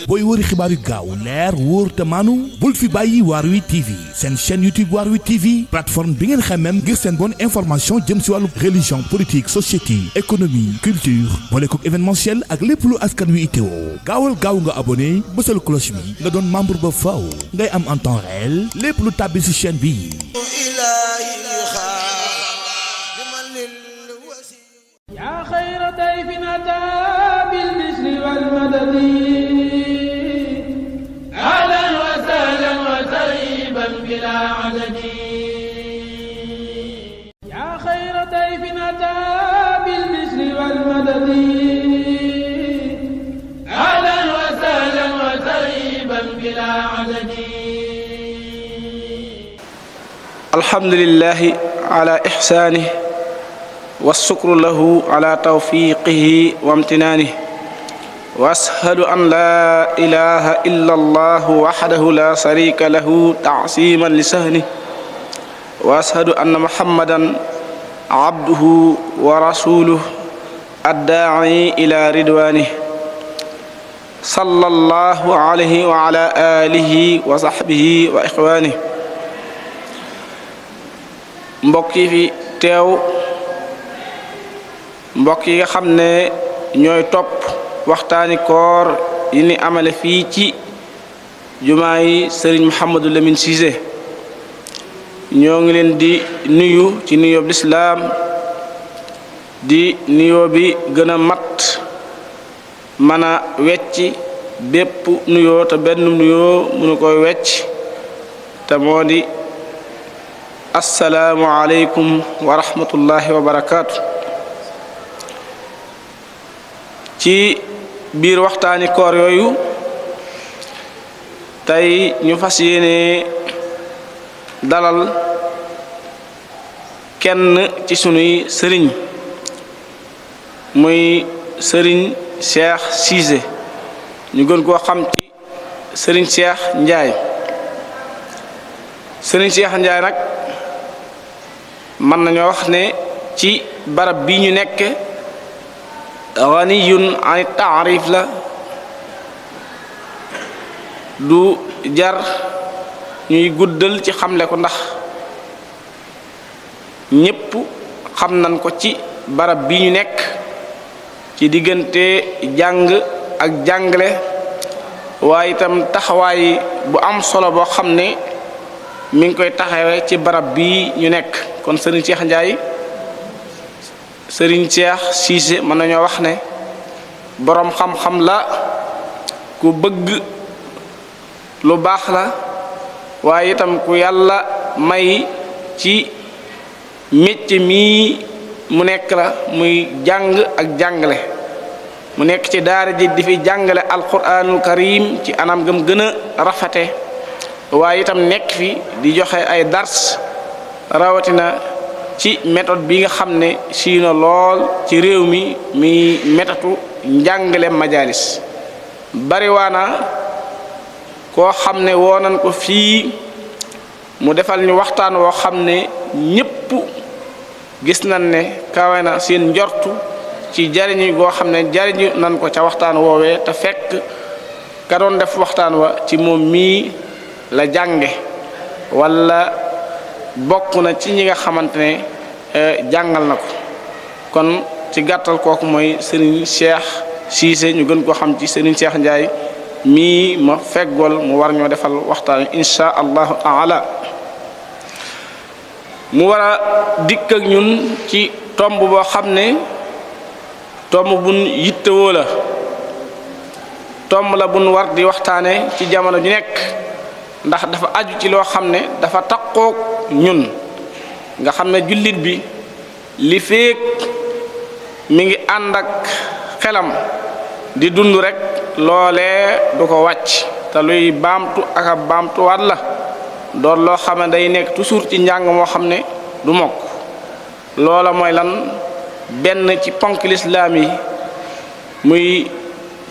booy wëri xibaar yu gaaw leer wóor te maanu bul fi bàyyi Waarwi TV seen chaîne YouTube Waarwi TV plateforme bi ngeen xamem ngir seen bonne information jëm si wàllu religion politique société économie culture boole kook événementiel ak lépp lu askan wi itteewoo gaawal gaaw nga abonné bësal cloche bi nga doon membre ba faaw ngay am en temps réel lépp lu tàbbi si chaîne bi. yaa xayra dayfin ataa bil bishri wal madadi ahlan wa sahlan wa tarhiban bilaa adadi yaa xayra dayfin ataa bil bishri wal madadi ahlan wa sahlan wa tarhiban bilaa adadi. alhamdulillahi ala ihsaanihi والشكر له على توفيقه وامتنانه واشهد ان لا اله الا الله وحده لا شريك له تعظيما لشأنه واشهد ان محمدا عبده ورسوله الداعي الى رضوانه صلى الله عليه وعلى اله وصحبه واخوانه. mbokk yi fi teew mbokk yi nga xam ne ñooy topp waxtaani koor yi ni amale fii ci jumaa yi Serigne Mouhamadou Lamine Cissé ñoo ngi leen di nuyu ci nuyoo bi lislaam di nuyoo bi gën a mat mën a wecci bépp nuyoo te benn nuyoo mënu koy wecc te moo di assalaamu aleykum wa rahmatullahi wa barakaatu. ci biir waxtaani koor yooyu tey ñu fas yéene dalal kenn ci sunuy sëriñ muy sëriñ Cheikh Cissé ñu gën koo xam ci sëriñ Cheikh Ndiaye. sëriñ Cheikh Ndiaye nag mën nañoo wax ne ci barab bi ñu nekk ganiyun an taarif la du jar ñuy guddal ci xamle ko ndax ñépp xam nañ ko ci barab bi ñu nekk ci diggante jàng ak jàngale waaye itam taxawaay bu am solo boo xam ne mi ngi koy taxawee ci barab bi ñu nekk. kon sëriñ Cheikh Ndiaye sëriñ Cheikh Cissé mën nañoo wax ne boroom xam-xam la ku bëgg lu baax la waaye itam ku yàlla may ci métier mii mu nekk la muy jàng ak jàngale mu nekk ci daara ji di fi jàngale alquranul karim ci anam gëm gën a rafete waaye itam nekk fi di joxe ay dars rawatina ci méthode bi nga xam ne siina lool ci réew mi mi méthode njàngale majalis bariwaana koo xam ne woo nañ ko fii mu defal ñu waxtaan woo xam ne ñépp gis nañ ne kawe na seen njortu ci jariñu goo xam ne jariñu nañ ko ca waxtaan woowee te fekk ka doon def waxtaan wa ci moom mii la jànge walla bokk na ci ñi nga xamante ne jàngal na ko. kon ci gàttal kooku mooy Serigne Cheikh Cissé ñu gën koo xam ci Serigne Cheikh Ndiaye mii ma feggool mu war ñoo defal waxtaan insha allahu taala mu war a dikk ak ñun ci tomb boo xam ne tomb buñ yittewoo la tomb la buñ war di waxtaane ci jamono ju nekk ndax dafa aju ci loo xam ne dafa takkook ñun nga xam ne jullit bi li feek mi ngi ànd ak xelam di dund rek loolee du ko wàcc te luy baamtu ak a baamtuwaat la doon loo xam ne day nekk toujours ci njàng moo xam ne du mokk loola mooy lan benn ci ponk lislaam yi muy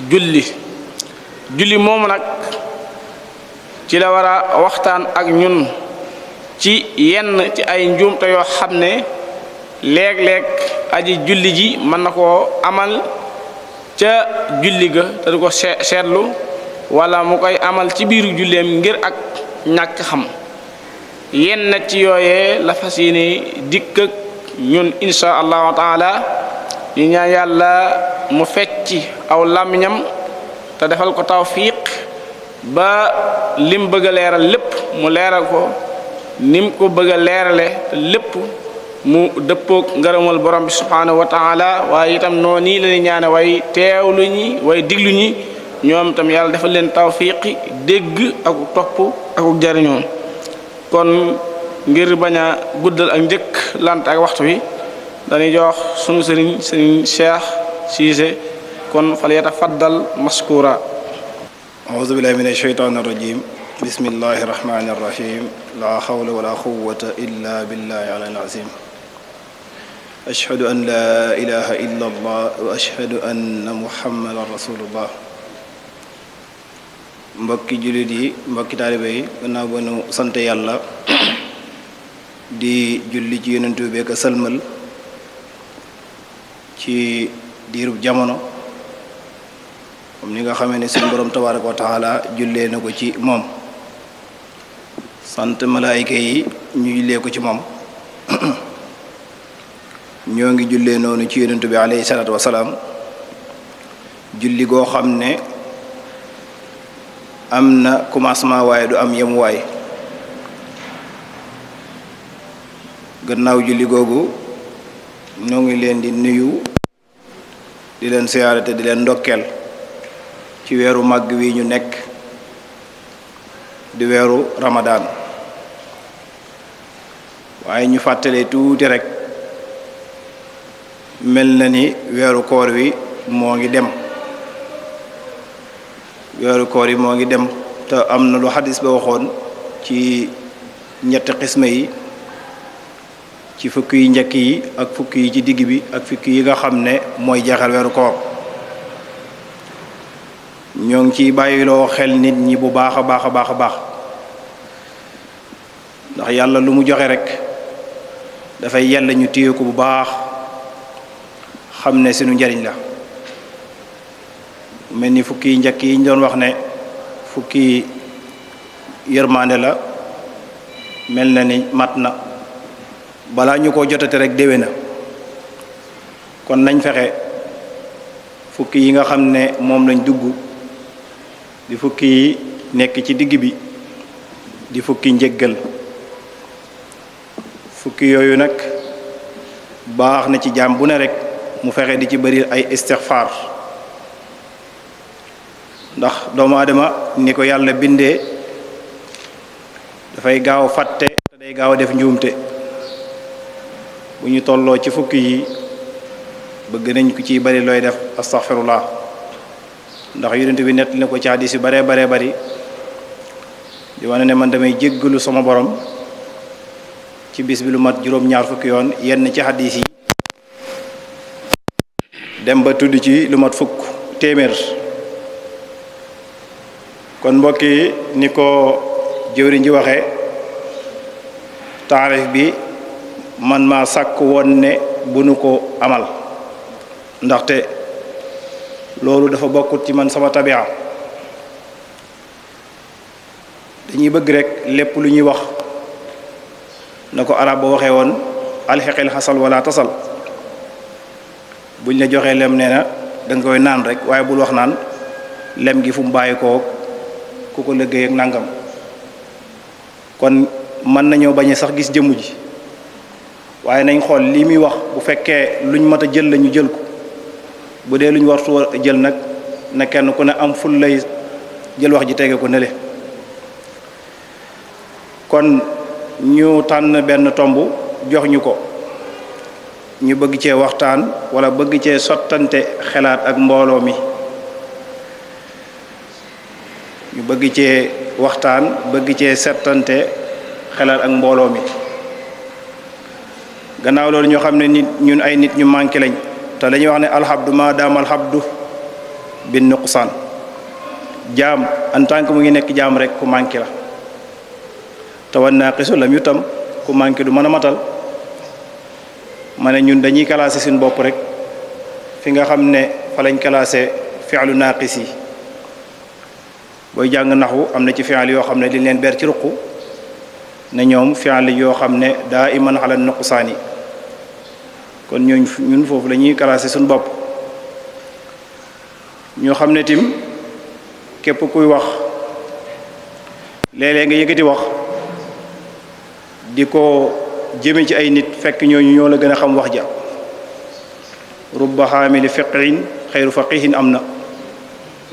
julli moomu nag ci la war a waxtaan ak ñun ci yenn ci ay njuumte yoo xam ne léeg-léeg aji julli ji mën na koo amal ca julli ga te du ko seetlu wala mu koy amal ci biiru julleem ngir ak ñàkk xam yenn ci yooyee la fas yéene dikk ak ñun insha allahu taala di ñaan yàlla mu fecci aw làmmiñam te defal ko tawfiq ba lim bëgg a leeral lépp mu leeral ko nim ko bëgg a leerale te lépp mu dëppoog ngërëmal borom bi subhanahu wa taala waaye itam noo nii la ñaane way teewlu ñi way diglu ñi ñoom itam yàlla defal leen tawfiqi dégg ak topp ak jariñoo kon ngir bañ a guddal ak njëkk lant ak waxtu wi dañuy jox sunu sëriñ Cheikh Cissé kon fal yatafaddal maskura. a'uuzu billahi minash shaytaanir rajiim bismillahir rahmaanir rahiim laa hawla wala quwwata illa billahi al-aliyyil aziim ashhadu an laa ilaaha illa allah wa ashhadu anna muhammadan rasulullah. mbokki jullit yi mbokki taalibe yi gannaaw ba nu sant yàlla di julli ci yonentu bi ak sëlmal ci diirub jamono comme ni nga xamee ne suñu borom tabaaraka wa taala jullee na ko ci moom sant malaayika yi ñu jullee ko ci moom ñoo ngi jullee noonu ci yonentu bi alayhi salaatu wasalaam julli goo xam ne am na commencement waaye du am yem waay gannaaw julli googu ñoo ngi leen di nuyu di leen siyaare te di leen ndokkeel ci weeru màgg wi ñu nekk di weeru Ramadan waaye ñu fàttalee tuuti rek mel na ni weeru koor wi moo ngi dem weeru koor yi moo ngi dem te am na lu xadis ba waxoon ci ñetti xisma yi ci fukki yi njëkk yi ak fukki yi ci digg bi ak fukki yi nga xam ne mooy jeexal weeru koor ñoo ngi ciy bàyyiloo xel nit ñi bu baax a baax a baax a baax ndax yàlla lu mu joxe rek dafay yàlla ñu téye ko bu baax xam ne sunu njariñ la mel ni fukki yi njëkk yi ñu doon wax ne fukki yërmande la mel na ni mat na balaa ñu ko jotate rek déwé na kon nañ fexe fukki yi nga xam ne moom lañ dugg di fukki yi nekk ci digg bi di fukki njëggal fukki yooyu nag baax na ci jaam bu ne rek mu fexe di ci bari ay istighfar ndax doomu aadama ni ko yàlla bindee dafay gaaw fàtte te day gaaw a def njuumte bu ñu tolloo ci fukki yi bëgg nañ ko ciy bari looy def astaghfirullah ndax yonent bi nett na ko ci hadis yu baree bari di wane ne man damay jéggalu sama borom ci bis bi lu mat juróom-ñaar fukki yoon yenn ci hadis yi dem ba tudd ci lu mat fukk téeméer kon mbokk yi ni ko jëwriñ ji waxee taarif bi man maa sàkk woon ne bu nu ko amal ndaxte loolu dafa bokkut ci man sama tabia dañuy bëgg rek lépp lu ñuy wax na ko arab ba waxee woon alxeqil xasal wala tasal buñ la joxee lem nee na da nga koy naan rek waaye bul wax naan lem gi fu mu bàyyi koo ku ko liggéey ak nangam kon mën nañoo bañ a sax gis jëmm ji waaye nañ xool lii muy wax bu fekkee luñ mat a jël la ñu jël ko bu dee luñ wartu jël nag na kenn ku ne am ful lay jël wax ji tege ko nele kon ñu tànn benn tomb jox ñu ko ñu bëgg cee waxtaan wala bëgg cee sottante xelaat ak mbooloo mi ñu bëgg cee waxtaan bëgg cee settante xelaat ak mbooloo mi gannaaw loolu ñoo xam ne nit ñun ay nit ñu manqué lañ te dañuy wax ne alxabdu ma daam alxabdu bin nuqsaan jaam en tant que mu ngi nekk jaam rek ku manqué la te wan naa xisu lam yu tam ku manqué du mën a matal ma ne ñun dañuy classé suñu bopp rek fi nga xam ne fa lañ classé fi'lu naaqis yi booy jàng naxu am na ci fi'l yoo xam ne dañ leen ber ci ruq ne ñoom fi'l yoo xam ne daa iman ala nuqsaani kon ñun foofu la ñuy classé suñu bopp ñoo xam ne tim képp kuy wax léeg-léeg nga yëkkati wax di ko jëme ci ay nit fekk ñooñu ñoo la gën a xam wax ja rubba xaamili fiqhin xayru faqihin am na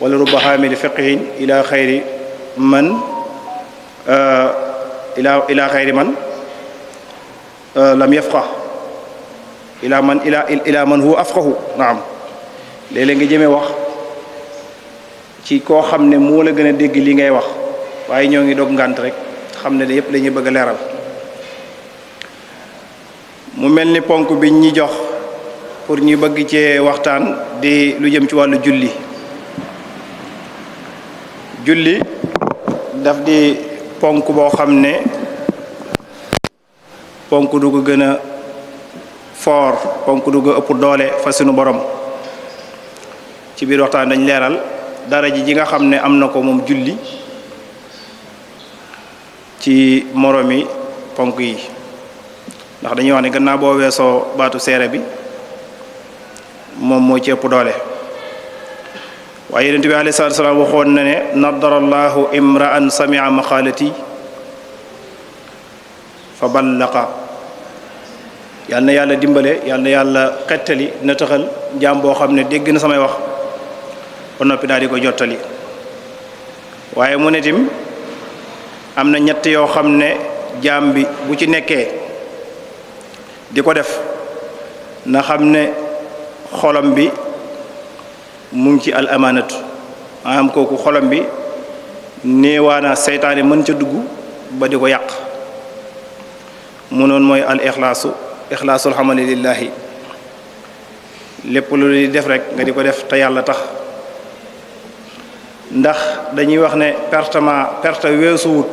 wala rubba xaamili fiqhin ila xayri man ila xayri man lam yafqah ila man huwa afqahu naam léeg-léeg nga jëme wax ci koo xam ne moo la gën a dégg li ngay wax waaye ñoo ngi dog ngànt rek xam ne yépp lañuy bëgg a leeral mu mel ni ponk bi ñi jox pour ñu bëgg cee waxtaan di lu jëm ci wàllu julli daf di ponk boo xam ne ponk du ko gën a foor ponk du ko ëpp doole fa sunu borom ci biir waxtaan dañ leeral dara ji nga xam ne am na ko moom julli ci moromi ponk yi ndax dañuy wax ne gannaaw boo weesoo baatu seere bi moom moo ci ëpp doole waaye yonent bi alayhi salaatu salaam waxoon na ne nadarallahu imra'an sami'a maqaalati fa ballaqa yal na yàlla dimbale yal na yàlla xettali na taxal jaam boo xam ne dégg na samay wax ba noppi daal di ko jottali waaye mu ne tim am na ñett yoo xam ne jaam bi bu ci nekkee di ko def na xam ne xolam bi mu ngi ci al amaanatu maanaam kooku xolam bi néewaana seytaane mën ca dugg ba di ko yàq mu noonu mooy al ixlaasul xamali lillahi lépp lu di def rek nga di ko def te yàlla tax ndax dañuy wax ne perte weesuwut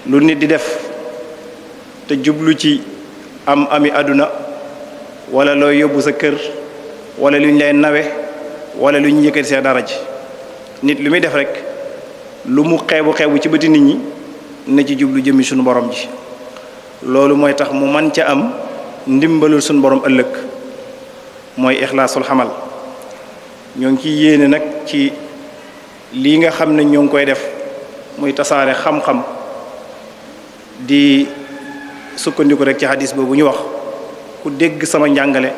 lu nit di def te jublu ci ami àdduna wala looy yóbbu sa kër wala lu ñu lay nawe wala lu ñu yëkkati see dara ji nit lu muy def rek lu mu xeebu ci bëti nit ñi na ci jublu jëmmi suñu borom ji loolu mooy tax mu man ca am ndimbalul suñu borom ëllëg mooy ixlaasul xamal ñoo ngi ciy yéene nag ci lii nga xam ne ñoo ngi koy def muy tasaare xam-xam di sukkandiku rek ci hadis boobu ñu wax ku dégg sama njàngale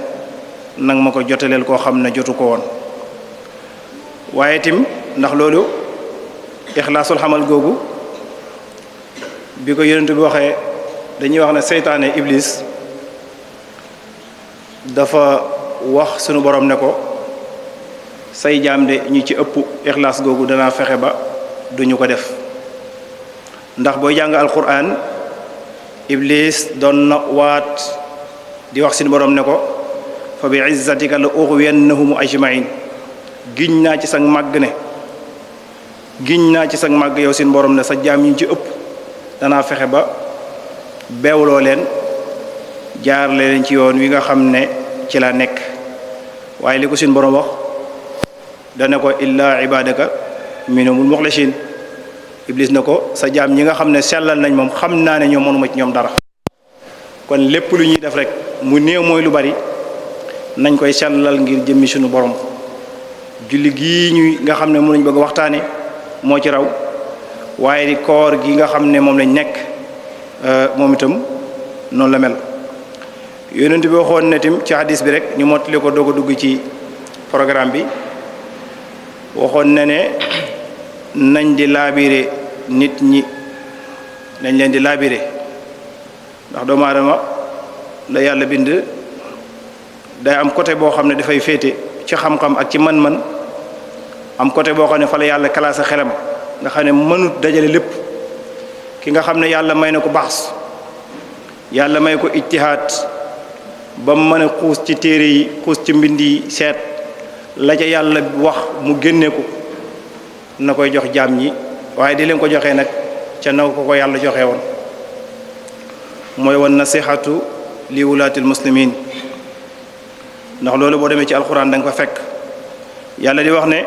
nag ma ko jotaleel koo xam ne jotu ko woon waaye tim ndax loolu ixlaasul xamal googu bi ko yonent bi waxee dañuy wax ne seytaane iblis dafa wax sunu borom ne ko say jaam de ñu ci ëpp ixlaas googu danaa fexe ba duñu ko def ndax booy jàng alquran iblis doon na waat di wax sunu borom ne ko fa bi izzatika la ughwiyannahum ajmain giñ naa ci sag màgg yow seen borom ne sa jaam ñu ci ëpp danaa fexe ba beewloo leen jaarle leen ci yoon wi nga xam ne ci la nekk waaye li ko seen borom wax dane ko illa ibadaka minhumul mukhlashin iblis na ko sa jaam ñi nga xam ne sellal nañ moom xam naa ne ñoom mënuma ci ñoom dara kon lépp lu ñuy def rek mu néew mooy lu bari nañ koy sellal ngir jëmmi suñu borom julli gii ñuy nga xam ne moom lañ bëgg waxtaane moo ci raw waaye di koor gi nga xam ne moom lañ nekk moom itam noonu la mel yonent bi waxoon ne tim ci hadis bi rek ñu mottali ko doog a dugg ci programme bi waxoon na ne nañ di laabire nit ñi nañ leen di laabire ndax doomu aadama la yàlla bind day am côté boo xam ne dafay féete ci xam-xam ak ci man-man am côté boo xam ne fa la yàlla classé xelam nga xam ne mënut dajale lépp ki nga xam ne yàlla may na ko baax yàlla may ko ijtihaad ba mu mën a xuus ci téere yi xuus ci mbind yi seet la ca yàlla wax mu génne ko na koy jox jaam ñi waaye di leen ko joxee nag ca naw ko yàlla joxe woon mooy wan nasihatu li wulaatil muslimin ndax loolu boo demee ci alxuraan da nga fa fekk yàlla di wax ne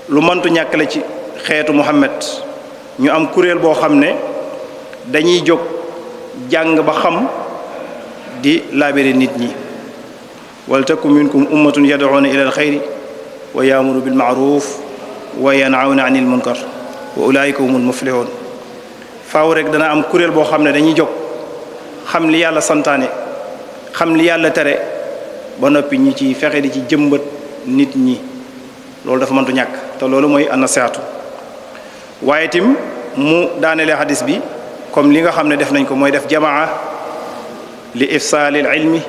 lu mëntu ñàkk la ci xeetu Muhammad ñu am kuréel boo xam ne dañuy jóg jàng ba xam di laabire nit ñi wal takum minkum ummatun yad'una ila alxayri wa yaamuru bil ma'ruf wa yanhawna anil munkar wa ulaika humul muflihun faaw rek dana am kuréel boo xam ne dañuy jóg xam li yàlla santaane xam li yàlla tere ba noppi ñi ci fexe di ci jëmbat nit ñi loolu dafa mëntu ñàkk te loolu mooy an-nasiihatu waaye tim mu daanelee xadis bi comme li nga xam ne def nañ ko mooy def jamaa li ifsaalil ilmi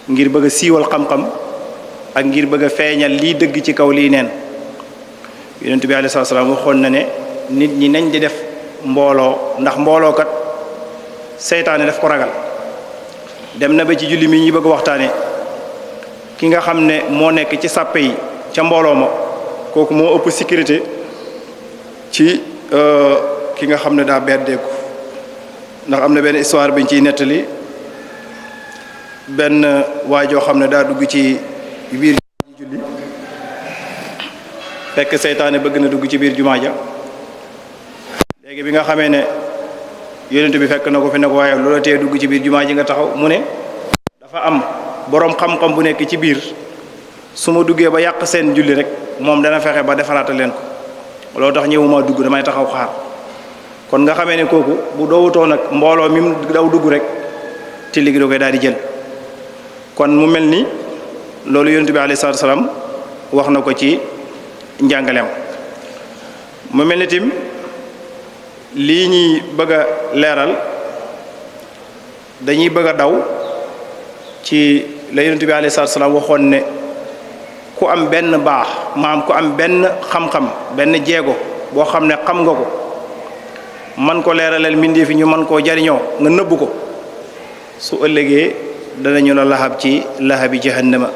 ngir bëgg a siiwal xam-xam ak ngir bëgg a feeñal lii dëgg ci kaw lii neen yonent bi alayhi salaam waxoon na ne nit ñi nañ di def mbooloo ndax mbooloo kat seytaane daf ko ragal dem na ba ci julli mi ñi bëgg waxtaane ki nga xam ne moo nekk ci sàppe yi ca mbooloo ma kooku moo ëpp sécurité ci ki nga xam ne daa beddeeku ndax am na benn histoire biñ ciy nettali benn waajoo xam ne daa dugg ci biir julli fekk seytaane bëgg na dugg ci biir jumaa ja léegi bi nga xamee ne yonent bi fekk na ko fi ne ko waaye loola tee dugg ci biir jumaa ji nga taxaw mu ne dafa am boroom xam-xam bu nekk ci biir su ma duggee ba yàq seen julli rek moom dana fexe ba defaraatal leen ko loolu tax ñëwuma dugg damay taxaw xaar kon nga xamee ne kooku bu doowutoo nag mbooloo mi mu daw dugg rek ci liggéey da koy daal di jël kon mu mel ni loolu yonent bi alayhi salaatu salaam wax na ko ci njàngaleem mu mel ni tim lii ñuy bëgg a leeral dañuy bëgg a daw ci la yonent bi alayhi salaatu salaam waxoon ne ku am benn baax maam ku am benn xam-xam benn jeego boo xam ne xam nga ko man ko leeralal mbindeef yi ñu man koo jariñoo nga nëbb ko su ëllëgee danañu la lahab ci lahabi jahannama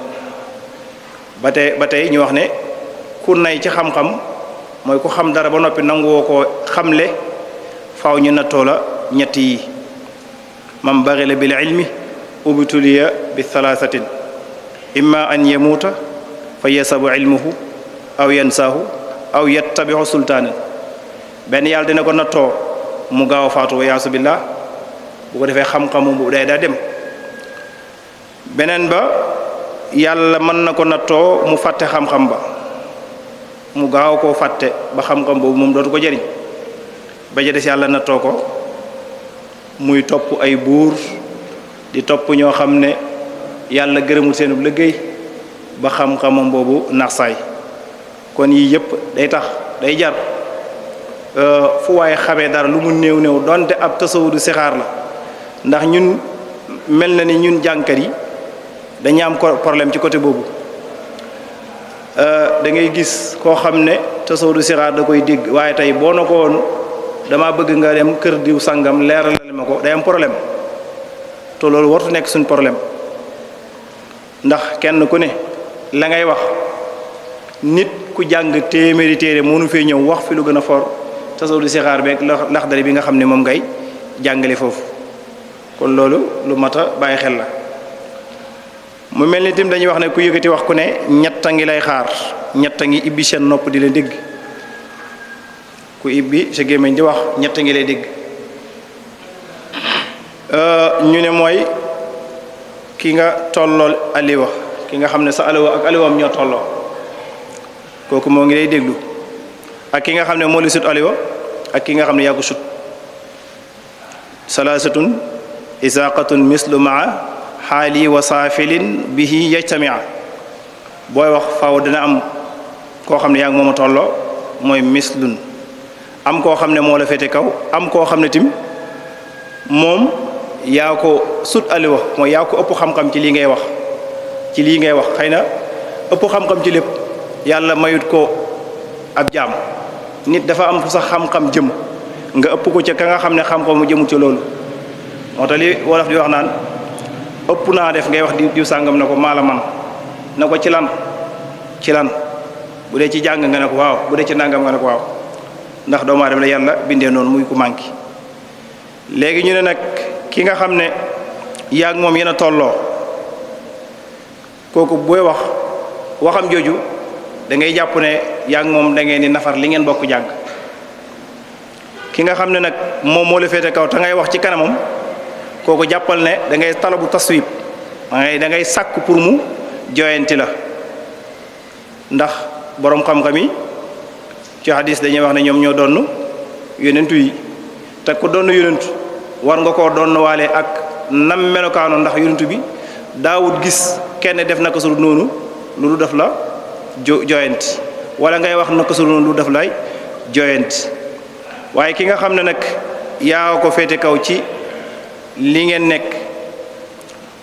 ba tey ñu wax ne ku nay ci xam-xam mooy ku xam dara ba noppi nanguwoo koo xamle faaw ñu nattoo la ñett yi man baxila bil ilmi ubtuliya bi thalathatin imma an yamuuta fa yasabu ilmuhu aw yansaahu aw yattabiu sultaanan benn yàlla dina ko nattoo mu gaaw a faatu wa yaasu billah bu ko defee xam-xamu bu day daa dem beneen ba yàlla mën na ko nattoo mu fàtte xam-xam ba mu gaaw koo fàtte ba xam-xam boobu moom dootu ko jëriñ ba ja des yàlla nattoo ko muy topp ay buur di topp ñoo xam ne yàlla gërëmul seenub liggéey ba xam-xamam boobu nax saay kon yii yëpp day tax day jar fu waaye xamee dara lu mu néew néew donte ab tasawudu sixaar la ndax ñun mel na ni ñun jànkat yi dañu am problème ci côté boobu da ngay gis koo xam ne tasawudu sixaar da koy dégg waaye tey boo na ko woon dama bëgg nga dem kër diw sangam leeralal ma ko day am problème te loolu wartu nekk suñ problème ndax kenn ku ne la ngay wax nit ku jàng téeméeri téere mënu fee ñëw wax fi lu gën a for tasawudu sixaar beeg laxdari bi nga xam ne moom ngay jàngale foofu kon loolu lu mat a bàyyi xel la mu mel ni tim dañuy wax ne ku yëkkati wax ku ne ñett a ngi lay xaar ñett a ngi ibbi seen nopp di la dégg ku ibbi sa gémmiñ di wax ñett a ngi lay dégg ñu ne mooy ki nga tollool aliwa ki nga xam ne sa aliwa ak aliwam ñoo tolloo kooku moo ngi lay déglu ak ki nga xam ne moo li sut aliwa ak ki nga xam ne yaa ko sut salaasatun isaaqatun mislu maa xaali wa saafilin bihi yajtamia booy wax faaw dina am koo xam ne yaa ngi moom a tolloo mooy mislun am koo xam ne moo la féete kaw am koo xam ne tim moom yaa ko sut aliwa mooy yaa ko ëpp xam-xam ci lii ngay wax xëy na ëpp xam-xam ci lépp yàlla mayut ko ab jaam nit dafa am fu sax xam-xam jëm nga ëpp ko ca ka nga xam ne xam-xamu jëmu ci loolu moo tax li wolof di wax naan ëpp naa def ngay wax diw sàngam na ko maala man na ko ci lan bu dee ci jàng nga ne ko waaw bu dee ci nangam nga ne ko waaw ndax doomu aadama la yàlla bindee noonu muy ku manqué léegi ñu ne nag ki nga xam ne yaa ngi moom yéen a tolloo kooku booy wax waxam jooju da ngay jàpp ne yaa ngi moom da ngeen di nafar li ngeen bokk jàng ki nga xam ne nag moom moo la féete kaw te ngay wax ci kanamam kooku jàppal ne da ngay talabu taswib da ngay sàkk pour mu joyanti la ndax boroom xam-xam yi ci hadis dañuy wax ne ñoom ñoo donn yonentu yi te ku donn yonentu war nga koo donn waale ak nam melokaano ndax yonentu bi daawut gis kenn def naka su noonu lu def la joyanti wala ngay wax naka su noonu lu def lay joyanti waaye ki nga xam ne nag yaa ko féete kaw ci li ngeen nekk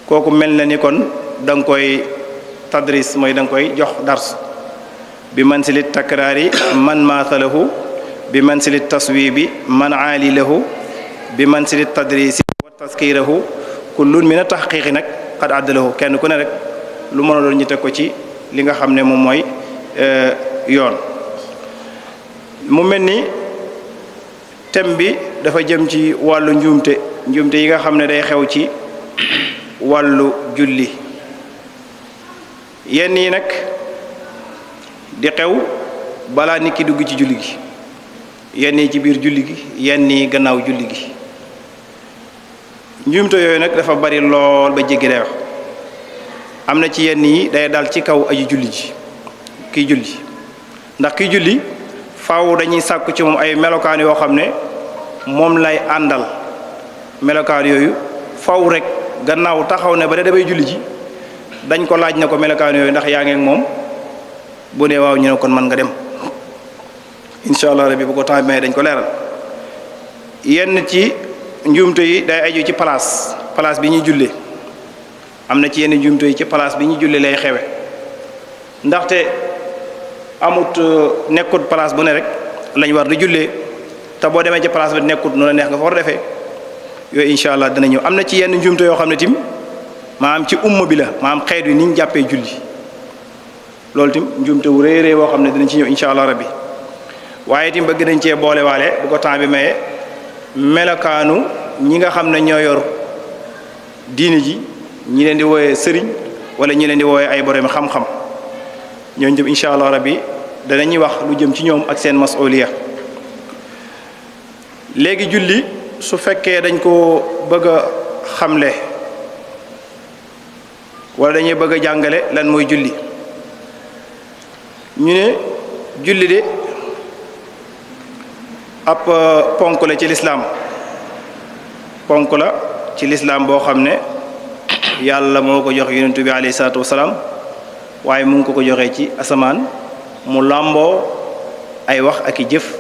kooku mel na ni kon da nga koy tadris mooy da nga koy jox dars bi mansili takraari man maathalahu bi mansili taswibi man aali lahu bi mansili tadrisi wa taskirahu kullun min a tahqiqi nag qad addalahu kenn ku ne rek lu mën a doon ñu teg ko ci li nga xam ne moom mooy yoon mu mel ni thème bi dafa jëm ci wàllu njuumte yi nga xam ne day xew ci wàllu julli yenn yi nag di xew balaa nit ki dugg ci julli gi yenn yi ci biir julli gi yenn yi gannaaw julli gi njuumte yooyu nag dafa bari lool ba jéggi day wax am na ci yenn yi day dal ci kaw aji julli ji kiy julli ndax kiy julli faaw dañuy sàkku ci moom ay melokaan yoo xam ne moom lay àndal melokaan yooyu faaw rek gannaaw taxaw ne ba damay julli ji dañ ko laaj na ko melokaan yooyu ndax yaa ngi ak moom bu dee waaw ñu ne kon mën nga dem incha allah rabbi bu ko temps may dañ ko leeral yenn ci njuumte yi day aju ci place bi ñuy jullee am na ci yenn njuumte yi ci place bi ñuy jullee lay xewe ndaxte amut nekkut place bu ne rek lañ war di jullee te boo demee ci place bi nekkut nu la neex nga fa war a defee yooyu incha allah dina ñëw am na ci yenn njuumte yoo xam ne tim maanaam ci umma bi la maanaam xeet wi ni ñu jàppee julli loolu tim njuumte wu rëy rëy boo xam ne dinañ ci ñëw incha allah rabbi waaye tim bëgg nañ cee boole waale bu ko temps bi maye melokaanu ñi nga xam ne ñoo yor diine ji ñi leen di wooyee sëriñ wala ñi leen di wooyee ay borom xam-xam ñooñu jëm incha allah rabbi danañuy wax lu jëm ci ñoom ak seen masuliya léegi julli su fekkee dañ ko bëgg a xamle wala dañuy bëgg a jàngale lan mooy julli ñu ne julli de ab ponk la ci lislaam boo xam ne yàlla moo ko jox yonent bi alayhi salaatu wasalaam waaye mu ngi ko joxee ci asamaan mu làmboo ay wax ak i jëf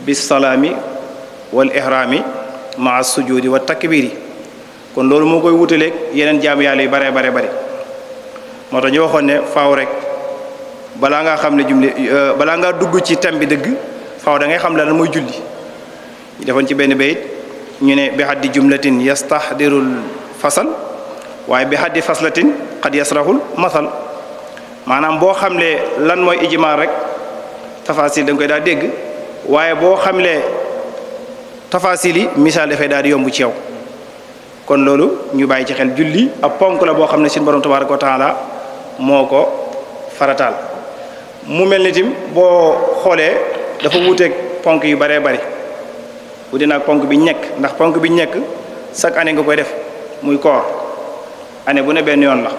bis salaami wal ihraami maa sujudi wa takbiri kon loolu moo koy wutaleeg yeneen jaam yàlla yu bare moo tax ñu waxoon ne faaw rek balaa ngaa xam ne balaa ngaa dugg ci thème bi dëgg faaw da ngay xam lan mooy julli ñu defoon ci benn bayit ñu ne bi haddi jumlatin yastahdirul fasal waaye bi haddi faslatin qad yasrahul masal maanaam boo xamlee lan mooy ijmaal rek tafasil da nga koy daal dégg waaye boo xamlee tafasil yi misaal dafay daal di yomb ci yow kon loolu ñu bàyyi ci xel julli ab ponk la boo xam ne suñu borom tabaaraka wa taala moo ko farataal mu mel ni tim boo xoolee dafa wuuteeg ponk yu baree bari bu dee nag ponk bi ñu nekk ndax ponk bi ñu nekk chaque année nga koy def muy koor année bu ne benn yoon la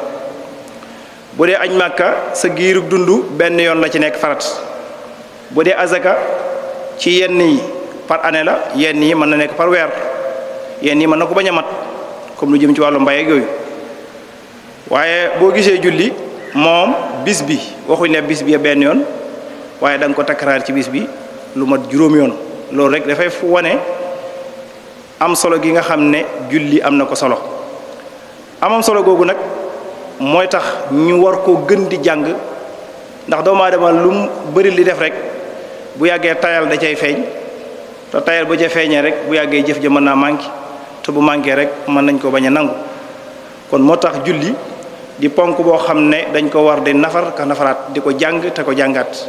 bu dee aj màkka sa giirug dund benn yoon la ci nekk farat bu dee azaka ci yenn yi par année la yenn yi mën na nekk par weer yenn yi mën na ko bañ a mat comme lu jëm ci wàllu mbay ak yooyu waaye boo gisee julli moom bis bi waxuñ ne bis bi benn yoon waaye da nga ko takkaraar ci bis bi lu mat juróomi yoon loolu rek dafay fu wane am solo gi nga xam ne julli am na ko solo amam solo googu nag mooy tax ñu war koo gën di jàng ndax doomu aadama lu mu bëri li def rek bu yàggee tayal da cay feeñ te tayal ba ca feeñee rek bu yàggee jëf ja mën naa manqué te bu manqué rek mën nañ ko bañ a nangu kon moo tax julli di ponk boo xam ne dañ ko war di nafar ka nafaraat di ko jàng te ko jàngaat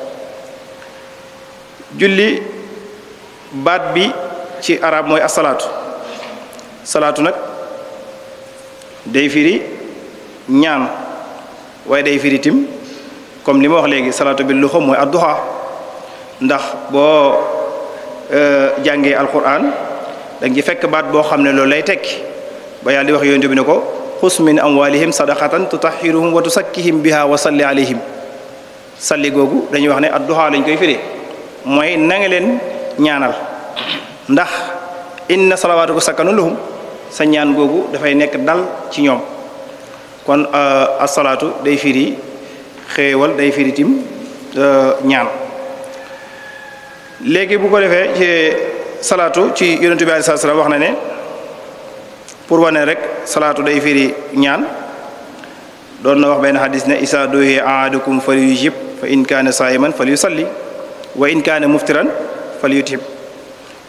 julli baat bi ci arab mooy asalaatu salaatu nag day firi ñaan waaye day firi tim comme li ma wax léegi salaatu bil luxa mooy adduha ndax boo jàngee alquran da nga ci fekk baat boo xam ne loolu lay tekki ba yàlla di wax yonent bi ne ko xus min amwalihim sadaqatan tutahhiruhum wa tusakkihim biha wa salli alayhim salli googu dañuy wax ne adduha lañ koy firee mooy na nga leen ñaanal ndax inna salawaatuka sakkanun lahum sa ñaan googu dafay nekk dal ci ñoom kon asalaatu day firi xéewal day firi tim ñaan léegi bu ko defee ci salaatu ci yonent bi alayhi salaam wax na ne pour wane rek salaatu day firi ñaan doon na wax benn xadis ne isa duhi ahadukum falyujib fa in kaana saayiman falyusalli wa in kaana muftiran falyutib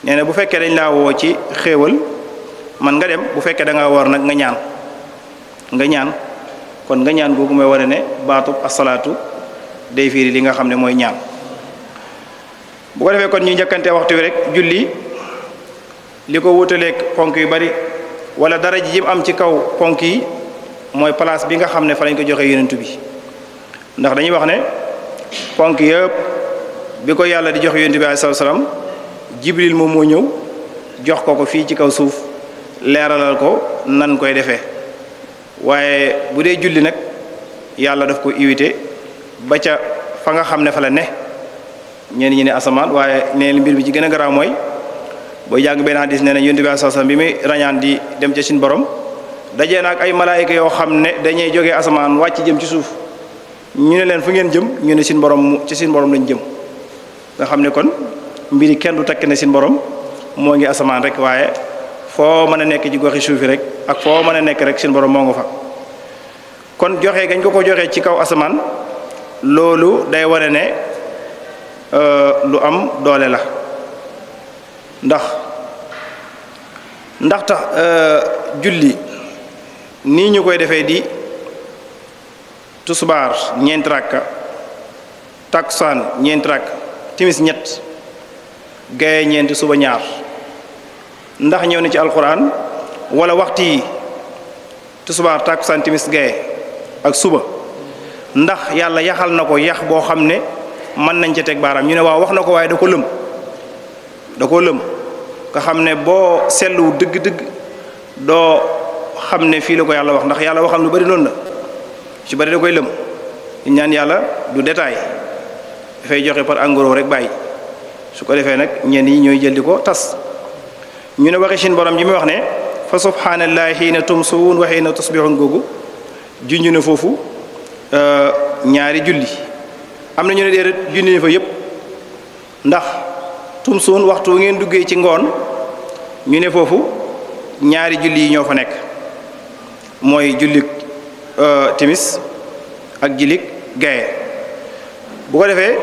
nee na bu fekkee dañ laa woo ci xéewal man nga dem bu fekkee da nga woor nag nga ñaan kon nga ñaan googu mooy wane ne baatub asalaatu day firi li nga xam ne mooy ñaan bu ko defee kon ñu njëkkante waxtu wi rek julli li ko wutaleeg ponk yu bari wala dara ji am ci kaw ponk yi mooy place bi nga xam ne fa lañ ko joxe yonent bi ndax dañuy wax ne ponk yëpp bi ko yàlla di jox yonent bi alayhi salaam jibril moom moo ñëw jox ko fii ci kaw suuf leeralal ko nan koy defee waaye bu dee julli nag yàlla daf ko invité ba ca fa nga xam ne fa la ne ñenn ñi ne asamaan waaye neen mbir bi ci gën a garaaw mooy booy jàng benn hadis nee na yonent bi alayhi salaam bi muy rañaan di dem ca suñu borom dajee na ak ay malaayika yoo xam ne dañuy jógee asamaan wàcc jëm ci suuf ñu ne leen fu ngeen jëm ñu ne suñu borom ci suñu borom lañ jëm nga xam ne kon mbiri kenn du takk ne suñu borom moo ngi asamaan rek waaye foo mën a nekk ci goxi suufi rek ak foo mën a nekk rek suñu borom moo nga fa kon joxe gañ ko joxee ci kaw asamaan loolu day wane ne lu am doole la ndax tax julli nii ñu koy defee di tusbaar ñeenti rakka takusaan ñeenti rakka timis ñett gaye ñeenti suba ñaar ndax ñëw na ci alquran wala waxtu yi tusbaar takusaan timis gaye ak suba ndax yàlla yaxal na ko yax boo xam ne mën nañ ca teg baaraam ñu ne waaw wax na ko waaye da ko lëm nga xam ne boo seetlu dëgg-dëgg doo xam ne fii la ko yàlla wax ndax yàlla waxam lu bari noonu la ci bari da koy lëm ñu ñaan yàlla du détail dafay joxe par en gros rek bàyyi su ko defee nag ñenn yi ñooy jël di ko tas ñu ne waxi shin borom ji muy wax ne fa subhanallahi xiina tumsuun wa xiina tusbihun googu junj na foofu ñaari julli am na ñu ne déedéet junj na fa yépp ndax tumsuun waxtu ngeen duggee ci ngoon ñu ne foofu ñaari julli yi ñoo fa nekk mooy jullik timis ak jullik gaye bu ko defee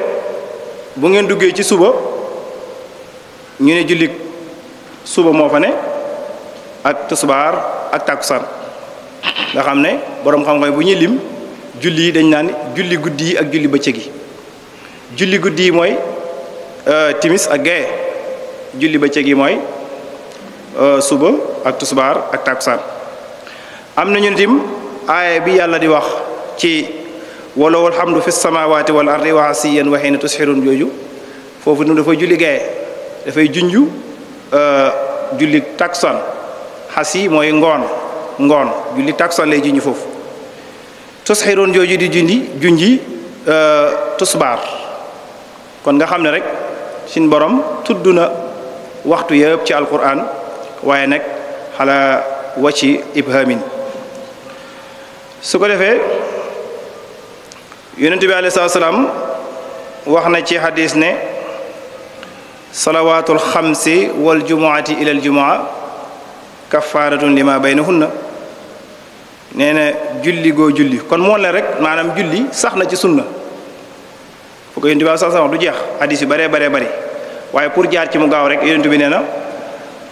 bu ngeen duggee ci suba ñu ne jullik suba moo fa ne ak tisbaar ak takkusaan nga xam ne boroom xam-xam bu ñuy lim julli yi dañ naan julli guddi yi ak julli bëccëg yi julli guddi yi mooy timis ak gaye julli bëccëg yi mooy suba ak tisbaar ak takkusaan am nañu ne tim aaya bi yàlla di wax ci wala walhamdu fi samawati wal ardi wa asiyan wa hiina tusxirun jooju foofu nu dafay julli gaye dafay junju julli takkusaan xasi mooy ngoon julli takkusaan lay junj foofu tusxirun jooju di junji tusbaar kon nga xam ne rek suñ borom tudd na waxtu yëpp ci alquran waaye nag xala wacci ibhamin su ko defee yonent bi alayhi salaam wax na ci hadis ne salawaatul xamsi wal jumuati ila al jumaa kafaaratun lima baynahunna nee na julli goo julli kon moo la rek maanaam julli sax na ci sunna fu ko yonent bi sax du jeex hadis yu baree bari waaye pour jaar ci mu gaaw rek yonent bi nee na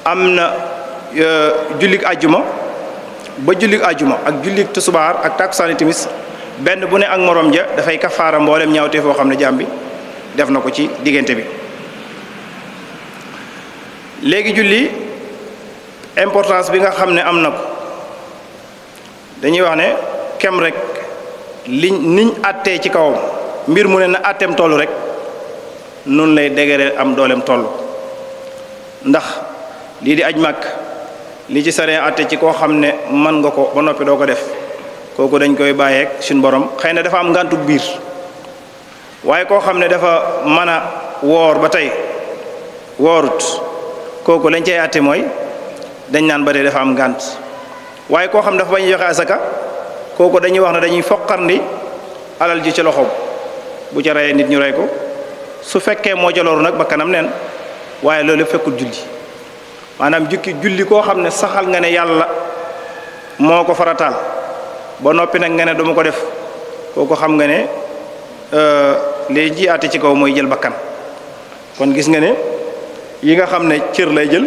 am na jullik àjjuma ba jullik àjjuma ak jullik tusubaar ak takkusaani timis benn bu ne ak morom ja dafay kafaara mboolem ñaawte foo xam ne jaam bi def na ko ci diggante bi léegi julli importance bi nga xam ne am na ko dañuy wax ne kem rek niñ àttee ci kawam mbir mu ne na àtteem toll rek noonu lay dégere am dooleem toll ndax lii di aj màkk li ci saree àtte ci koo xam ne mën nga ko ba noppi doo ko def kooku dañ koy bàyyeeg suñ borom xëy na dafa am ngàntu biir waaye koo xam ne dafa mën a woor ba tey woorut kooku lañ cay àtte mooy dañ naan ba tey dafa am ngànt waaye koo xam dafa bañ joxe asaka kooku dañuy wax ne dañuy foqarndi alal ji ci loxoom bu ca reyee nit ñu rey ko su fekkee moo ca loru nag ba kanam neen waaye loolu lépp fekkul julli maanaam julli koo xam ne saxal nga ne yàlla moo ko farataal ba noppi nag nga ne duma ko def kooku xam nga ne li ji àtte ci kaw mooy jël bakkan kon gis nga ne yi nga xam ne cër lay jël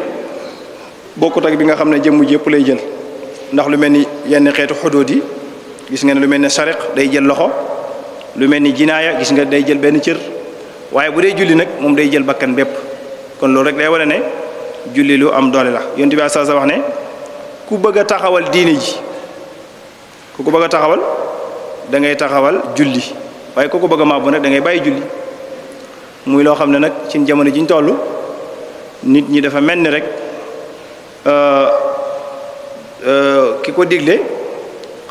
bokkut ak bi nga xam ne jëmm ji yëpp lay jël ndax lu mel ni yenn xeetu xuduud yi gis nga ne lu mel ni sariq day jël loxo lu mel ni jinaaya gis nga day jël benn cër waaye bu dee julli nag moom day jël bakkan bépp kon loolu rek day wane ne julli lu am doole la yonent bi sa wax ne ku bëgg a taxawal diine ji ku ko bëgg a taxawal da ngay taxawal julli waaye ku ko bëgg a màbbu nag da ngay bàyyi julli muy loo xam ne nag ci jamono ji ñu toll nit ñi dafa mel ni rek ki ko digle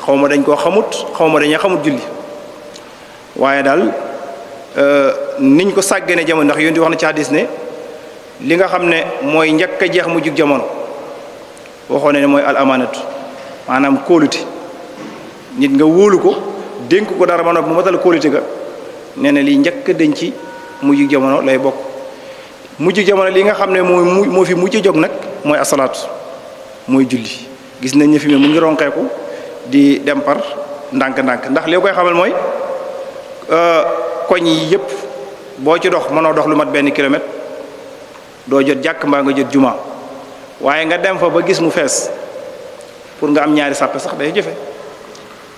xaw ma dañ koo xamut xaw ma dañoo xamut julli waaye daal niñ ko sàggane jamono ndax yonent wax na ci hadis ne li nga xam ne mooy njëkk a jeex mu jug jamono waxoon ne mooy al amaanatu maanaam kóolute nit nga wóolu ko dénk ko dara ba noppi mu matal kóolute ga nee na lii njëkk dañ ci mujj jamono lay bokk mujj jamono li nga xam ne moo fi mujj jóg nag mooy asalaatu mooy julli gis nañ ne fi mu ngi ronqeeku di dem par ndànk-ndànk ndax li koy xamal mooy koñ yi yëpp boo ci dox mënoo dox lu mat benn kilomètre doo jot jàkk mbaa nga jot juma waaye nga dem fa ba gis mu fees pour nga am ñaari sàppe sax day jëfe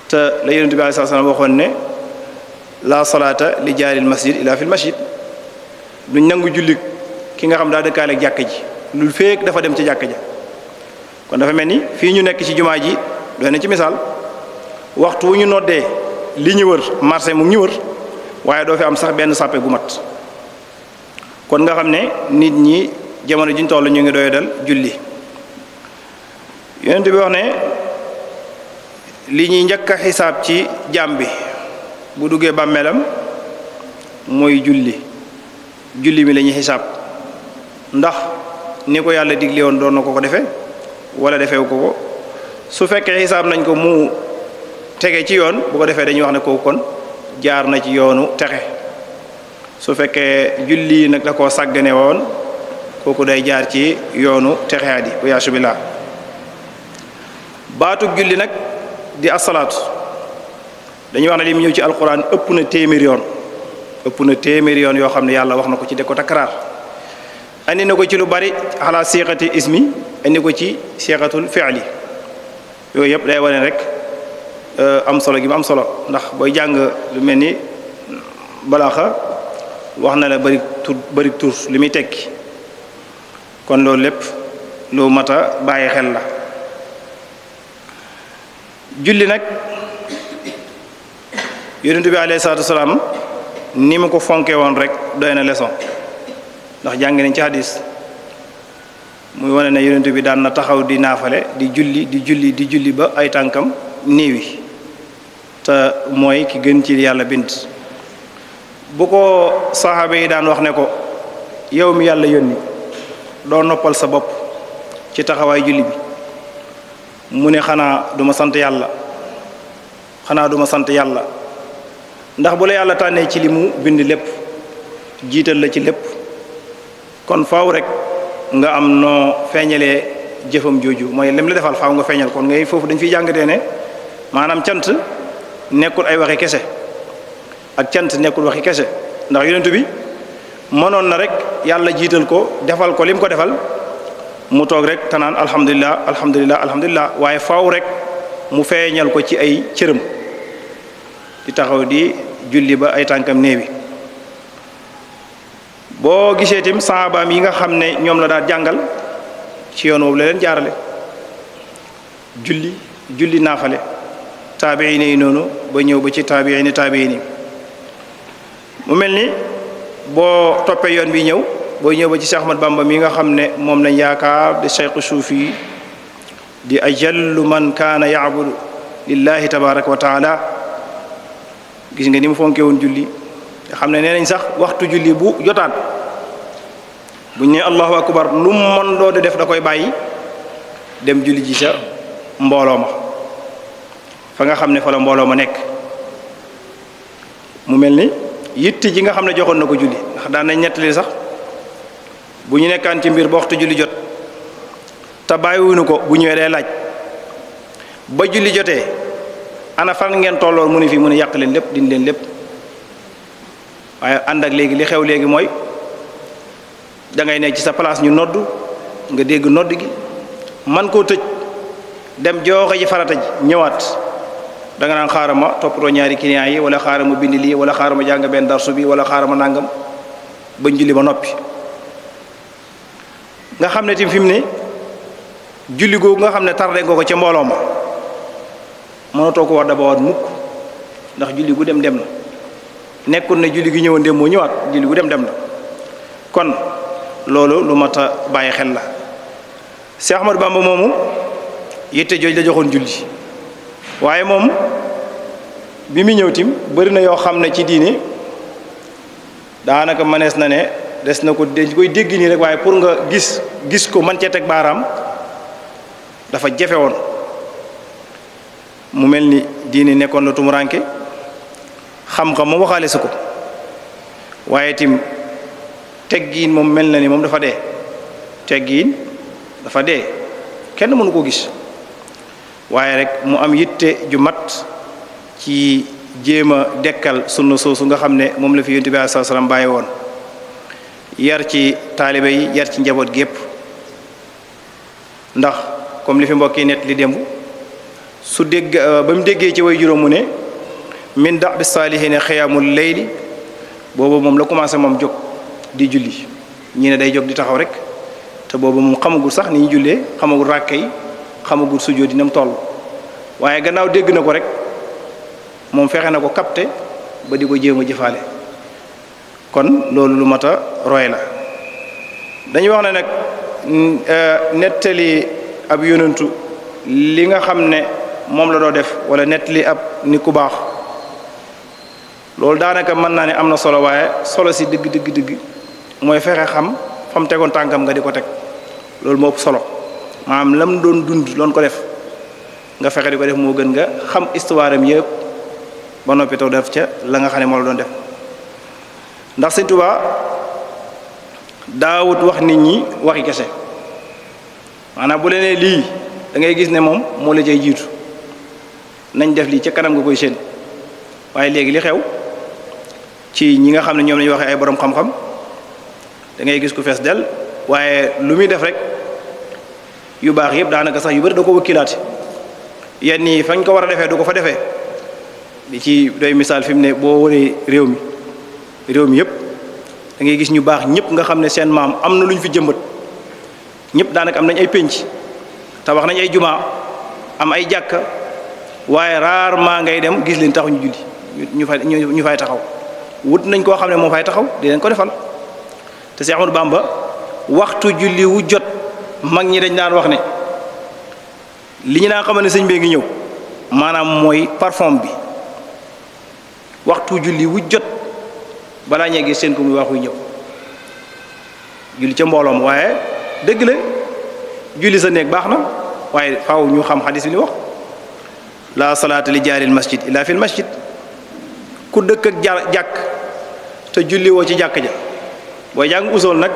te la yonent bi sallallahu alayhi wasallam waxoon ne la salaata li jaaril masjid ila fil masjid duñ nangu julli ki nga xam daa dëkkaale ak jàkk ji lu feek dafa dem ci jàkk ja kon dafa mel ni fii ñu nekk ci jumaa ji doy na ci misaal waxtu wu ñu noddee li ñu wër marché mu ñu wër waaye doo fi am sax benn sàppe gu mat kon nga xam ne nit ñi jamono ji ñu toll ñu ngi doy dal julli yonent bi wax ne li ñuy njëkk a xisaab ci jaam bi bu duggee bàmmeelam mooy julli mi la ñuy xisaab ndax ni ko yàlla digle woon doon na ko defee wala defewu ko su fekkee xisaab nañ ko mu tege ci yoon bu ko defee dañuy wax ne kooku kon jaar na ci yoonu texe su fekkee julli nag da koo sàggane woon kooku day jaar ci yoonu texeadi bu yaasu billah baatub julli nag di asalaatu dañuy wax ne li mu ñëw ci alquran ëpp na téeméeri yoon yoo xam ne yàlla wax na ko ci de ko takraar andi na ko ci lu bari ala siixati ismi andi ko ci siixatul fi'li yooyu yëpp day wane rek am solo gi mu am solo ndax booy jàng lu mel ni balaaxa wax na la bari tur li muy tekki kon loolu lépp lu mat a bàyyi xel la julli nag yonent bi alayhi salaatu wasalaam ni mu ko fonke woon rek doy na leçon ndax jàng nañ ci hadis muy wane ne yonent bi daan na taxaw di naafale di julli ba ay tànkam néewi te mooy ki gën ci yàlla bind bu ko saxaaba yi daan wax ne ko yow mi yàlla yónni doo noppal sa bopp ci taxawaay julli bi mu ne xanaa duma sant yàlla ndax bu la yàlla tànnee ci li mu bind lépp jiital la ci lépp kon faaw rek nga am noo feeñalee jëfam jooju mooy lem la defal faaw nga feeñal kon ngay foofu dañ fiy jàngatee ne maanaam cant nekkul ay waxi kese ak cant nekkul waxi kese ndax yonent bi mënoon na rek yàlla jiital ko defal ko lim ko defal mu toog rek tanaan alhamdulillah waaye faaw rek mu feeñal ko ci ay cëram di taxaw di julli ba ay tànkam néewi boo gisee tim sahabaam yi nga xam ne ñoom la daal jàngal ci yoon woowu la leen jaarale julli naafale taabiin yi noonu ba ñëw ba ci taabiin mu mel ni boo toppee yoon bi ñëw booy ñëw ba ci Cheikh Ahmad Bamba mi nga xam ne moom lañ yaakaar di cheikhu suufi di ajallu man kaana yaabudu lillahi tabaraka wa taala gis nga ni mu fonke woon julli nga xam ne nee nañ sax waxtu julli bu jotaan buñ ne allahu akbar lu mu mën doo def da koy bàyyi dem julli ji sa mbooloo ma fa nga xam ne fa la mbooloo ma nekk mu mel ni yitti ji nga xam ne joxoon na ko julli ndax daan nañ nettali sax bu ñu nekkaan ci mbir ba waxtu julli jot te bàyyiwuñu ko bu ñëwee day laaj ba julli jotee ana fan ngeen tolloon mu ne fii mu ne yàq leen lépp dindi leen lépp waaye ànd ak léegi li xew léegi mooy da ngay nekk ci sa place ñu nodd nga dégg nodd gi man koo tëj dem joxe ji farata ji ñëwaat da nga naan xaaral ma toppatoo ñaari clients yi wala xaaral ma bind lii wala xaaral ma jàng benn darsu bi wala xaaral ma nàngam bañ julli ba noppi nga xam ne tim fi mu ne julli googu nga xam ne tardé nga ko ca mbooloo ma mënatoo ko war da ba waat mukk ndax julli gu dem na nekkul ne julli gi ñëwoon dem moo ñëwaat julli gu dem na kon loolu lu mat a bàyyi xel la Cheikh Ahmadou Bamba moomu yitte jooj la joxoon julli waaye moom bi mu ñëw tim bëri na yoo xam ne ci diine daanaka mënees na ne des na ko dañ koy dégg nii rek waaye pour nga gis ko man cee teg baaraam dafa jafe woon mu mel ni diine nekkoon na tumuranke xam-xam moom waxaale si ko waaye tim teggiin moom mel na ni moom dafa dee teggiin dafa dee kenn mënu koo gis waaye rek mu am yitte ju mat ci jéem a dekkal sunna soosu nga xam ne moom la fi yonent bi sallallahu alayhi wasallam bàyyi woon yar ci taalibe yi yar ci njaboot gépp ndax comme li fi mbokk yi nett li démb su dégg ba mu déggee ci way juróom mu ne min da bi saalihiina xiyaamul layli boobu moom la commencé moom jóg di julli ñi ne day jóg di taxaw rek te boobu moom xamagul sax ni ñu jullee xamagul ràkke yi xamagul sujjóot dina mu toll waaye gannaaw dégg na ko rek moom fexe na ko capté ba di ko jéem a jëfaale kon loolu lu mat a roy la dañuy wax ne nag nettali ab yonentu li nga xam ne moom la doo def wala nettali ab nit ku baax loolu daanaka mën naa ne am na solo waaye solo si dëgg mooy fexe xam fa mu tegoon tànkam nga di ko teg loolu moo ëpp solo maanaam lam doon dund loon ko def nga fexe di ko def moo gën nga xam histoire am yëpp ba noppi taw def ca la nga xam ne moo la doon def ndax Sëñ Tuubaa daawut wax nit ñi waxi kese maanaam bu lenee lii da ngay gis ne moom moo la cay jiitu nañ def lii ca kanam nga koy séen waaye léegi li xew ci ñi nga xam ne ñoom lañuy waxee ay borom xam-xam da ngay gis ku fees del waaye lu muy def rek yu baax yëpp daanaka sax yu bari da ko wëkkilaate yenn yi fañ ko war a defee du ko fa defee di ci doy misaal fi mu ne boo waree réew mi yëpp da ngay gis ñu baax ñëpp nga xam ne seen maam am na lu ñu fi jëmbat ñëpp daanaka am nañ ay pénc tabax nañ ay jumaa am ay jàkka waaye rarement ngay dem gis leen taxu ñu julli ñu fay taxaw wut nañ koo xam ne moo fay taxaw di leen ko defal te Cheikh Ahmadou Bamba waxtu julli wu jot mag ñi dañ daan wax ne li ñu daan xamal ne sëñ bee ngi ñëw maanaam mooy parfum bi waxtu julli wu jot balaa ñee gis seen ko muy waxuy ñëw julli ca mbooloom waaye dëgg la julli sa néeg baax na waaye faaw ñu xam xadis bi ni wax la salaata li jaaril masjid illa fil masjid ku dëkk ak jàkk te julli woo ci jàkk ja booy jàng usool nag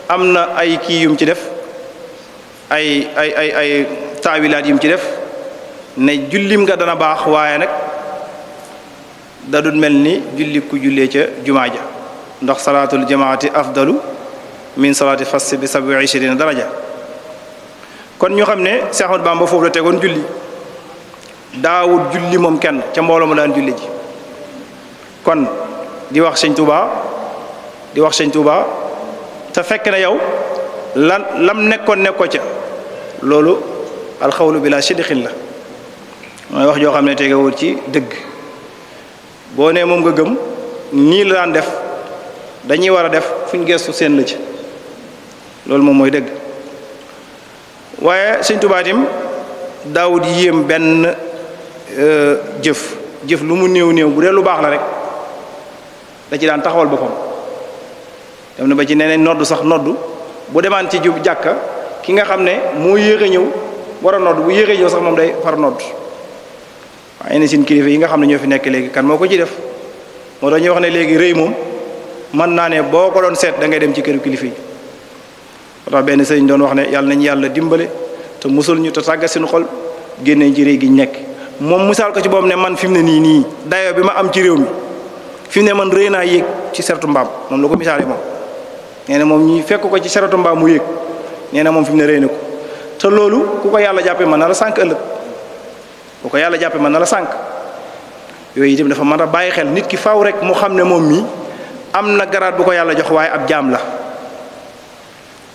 am na ay kii yum ci def ay taawilaat yum ci def ne jullim nga dana baax waaye nag da dul mel ni julli ku jullee ca jumaa ja ndax salaatul jamaati afdalu min salaati fas bi 27 daraja kon ñu xam ne Cheikh Ahmadou Bamba foofu la tegoon julli daawut julli moom kenn ca mbooloo ma daan julli ji kon di wax sëñ Touba te fekk na yow lam nekkoon ko ca loolu alxawlu bila sidqin la mooy wax joo xam ne tegewul ci dëgg boo nee moom nga gëm nii la daan def dañuy war a def fuñ gestu seen la ci loolu moom mooy dëgg. waaye Sëñ Tuubaa tim daawud yéem benn jëf lu mu néew bu dee lu baax la rek da ci daan taxawal boppam. dem na ba ci neneen noddu sax noddu bu demaan ci jub jàkka ki nga xam ne moo yéex a ñëw war a noddu bu yéexee ñëw sax moom day far nodd waaye ne seen kilifa yi nga xam ne ñoo fi nekk léegi kan moo ko ci def moo tax ñuy wax ne léegi rëy moom mën naa ne boo ko doon seet da ngay dem ci këru kilifa yi. moo tax benn sëriñ doon wax ne yàlla nañu yàlla dimbale te musul ñu te tàggat suñu xol génnee ci réew gi ñu nekk. moom misaal ko ci boobu ne man fi mu ne nii dayoo bi ma am ci réew mi fi mu ne man rëy naa yéeg ci sertu mbaam moom la ko misaalee moom. nee na moom ñi fekk ko ci sertu mbaam mu yéeg nee na moom fi mu ne rëy na ko te loolu ku ko yàlla jàppee mën na la sànq ëllëg ku ko yàlla jàppee mën na la sànq yooyu itam dafa mën a bàyyi xel nit ki faaw rek mu xam ne moom mii am na garaat bu ko yàlla jox waaye ab jaam la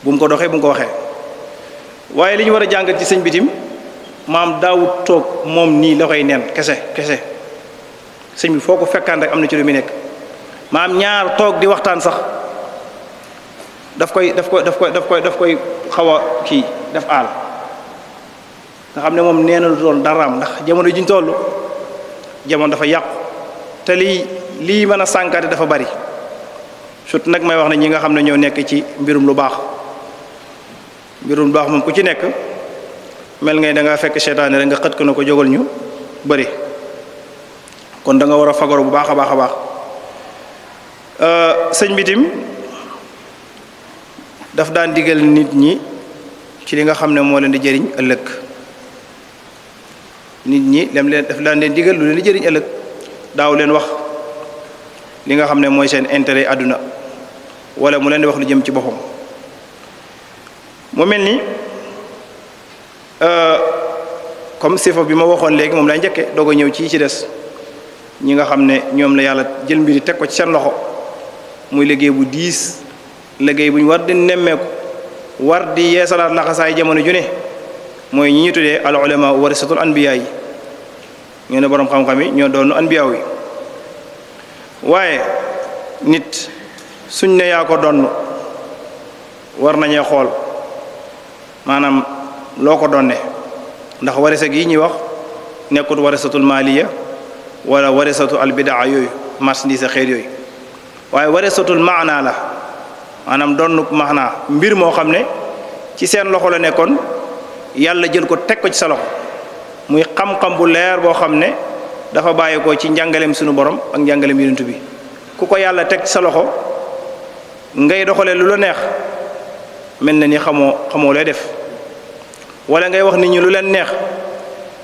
bu mu ko doxee bu mu ko waxee. waaye li ñu war a jàngat ci sëñ bitim maam daawut toog moom nii la koy neen kese sëñ bi foo ko fekkaan rek am na ci lu muy nekk maam ñaar toog di waxtaan sax daf koy xaw a kii def aal nga xam ne moom nee na lu doon daraam ndax jamono jiñ toll jamono dafa yàqu te lii mën a sànkaate dafa bari surtout nag may wax ne ñi nga xam ne ñoo nekk ci mbirum lu baax moom ku ci nekk mel ngay da ngaa fekk seytaane rek nga xët ko na ko jógal ñu bari kon da nga war a fagaru bu baax a baax sëñ bitim daf daan digal nit ñi ci li nga xam ne moo leen di jëriñ ëllëg nit ñi daf daan leen digal lu leen di jëriñ ëllëg daaw leen wax li nga xam ne mooy seen intérêt àdduna wala mu leen di wax lu jëm ci boppam mu mel ni comme sifa bi ma waxoon léegi moom lay njëkke doog a ñëw ci des ñi nga xam ne ñoom la yàlla jël mbiri teg ko ci seen loxo muy liggéey bu diis liggéey bu ñu war di nemmeeku war di yeesalaat laxasaay jamono ju ne mooy ñi ñu tuddee al ulama warisatul anbiya yi ñoo ne boroom xam-xam yi ñoo doon anbiya yi waaye nit suñ ne yaa ko donn war nañee xool maanaam loo ko donne ndax warisa gi ñuy wax nekkut warisatul maliya wala warisatu al bidaa yooyu marchandise xeet yooyu waaye warisatul maana la maanaam donn maanaa mbir moo xam ne ci seen loxo la nekkoon yàlla jël ko teg ko ci sa loxo muy xam-xam bu leer boo xam ne dafa bàyyi ko ci njàngaleem sunu borom ak njàngaleem yonent bi ku ko yàlla teg ci sa loxo ngay doxalee lu la neex mel na ni xamoo looy def wala ngay wax nit ñi lu leen neex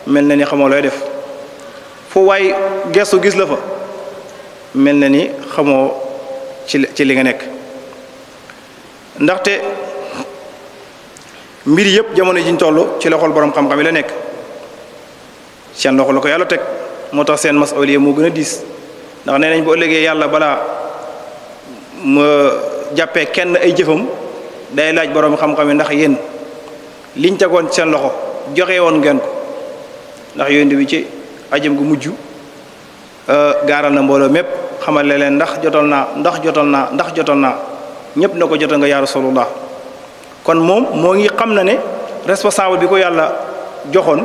mel na ni xamoo looy def fu waay gestu gis la fa mel na ni xamoo ci li nga nekk ndaxte mbir yëpp jamono jiñ toll ci loxol borom xam-xam yi la nekk seen loxo la ko yàlla teg moo tax seen masuliya moo gën a diis ndax nee nañ bu ëllëgee yàlla balaa ma jàppee kenn ay jëfam day laaj borom xam-xam yi ndax yéen liñ tegoon seen loxo joxe woon ngeen ko ndax yonent bi ci ajam gu mujj gaaral na mbooloo mépp xamal leen ndax jotal naa ñépp na ko jotal nga yaa rasulullah kon moom moo ngi xam na ne responsable bi ko yàlla joxoon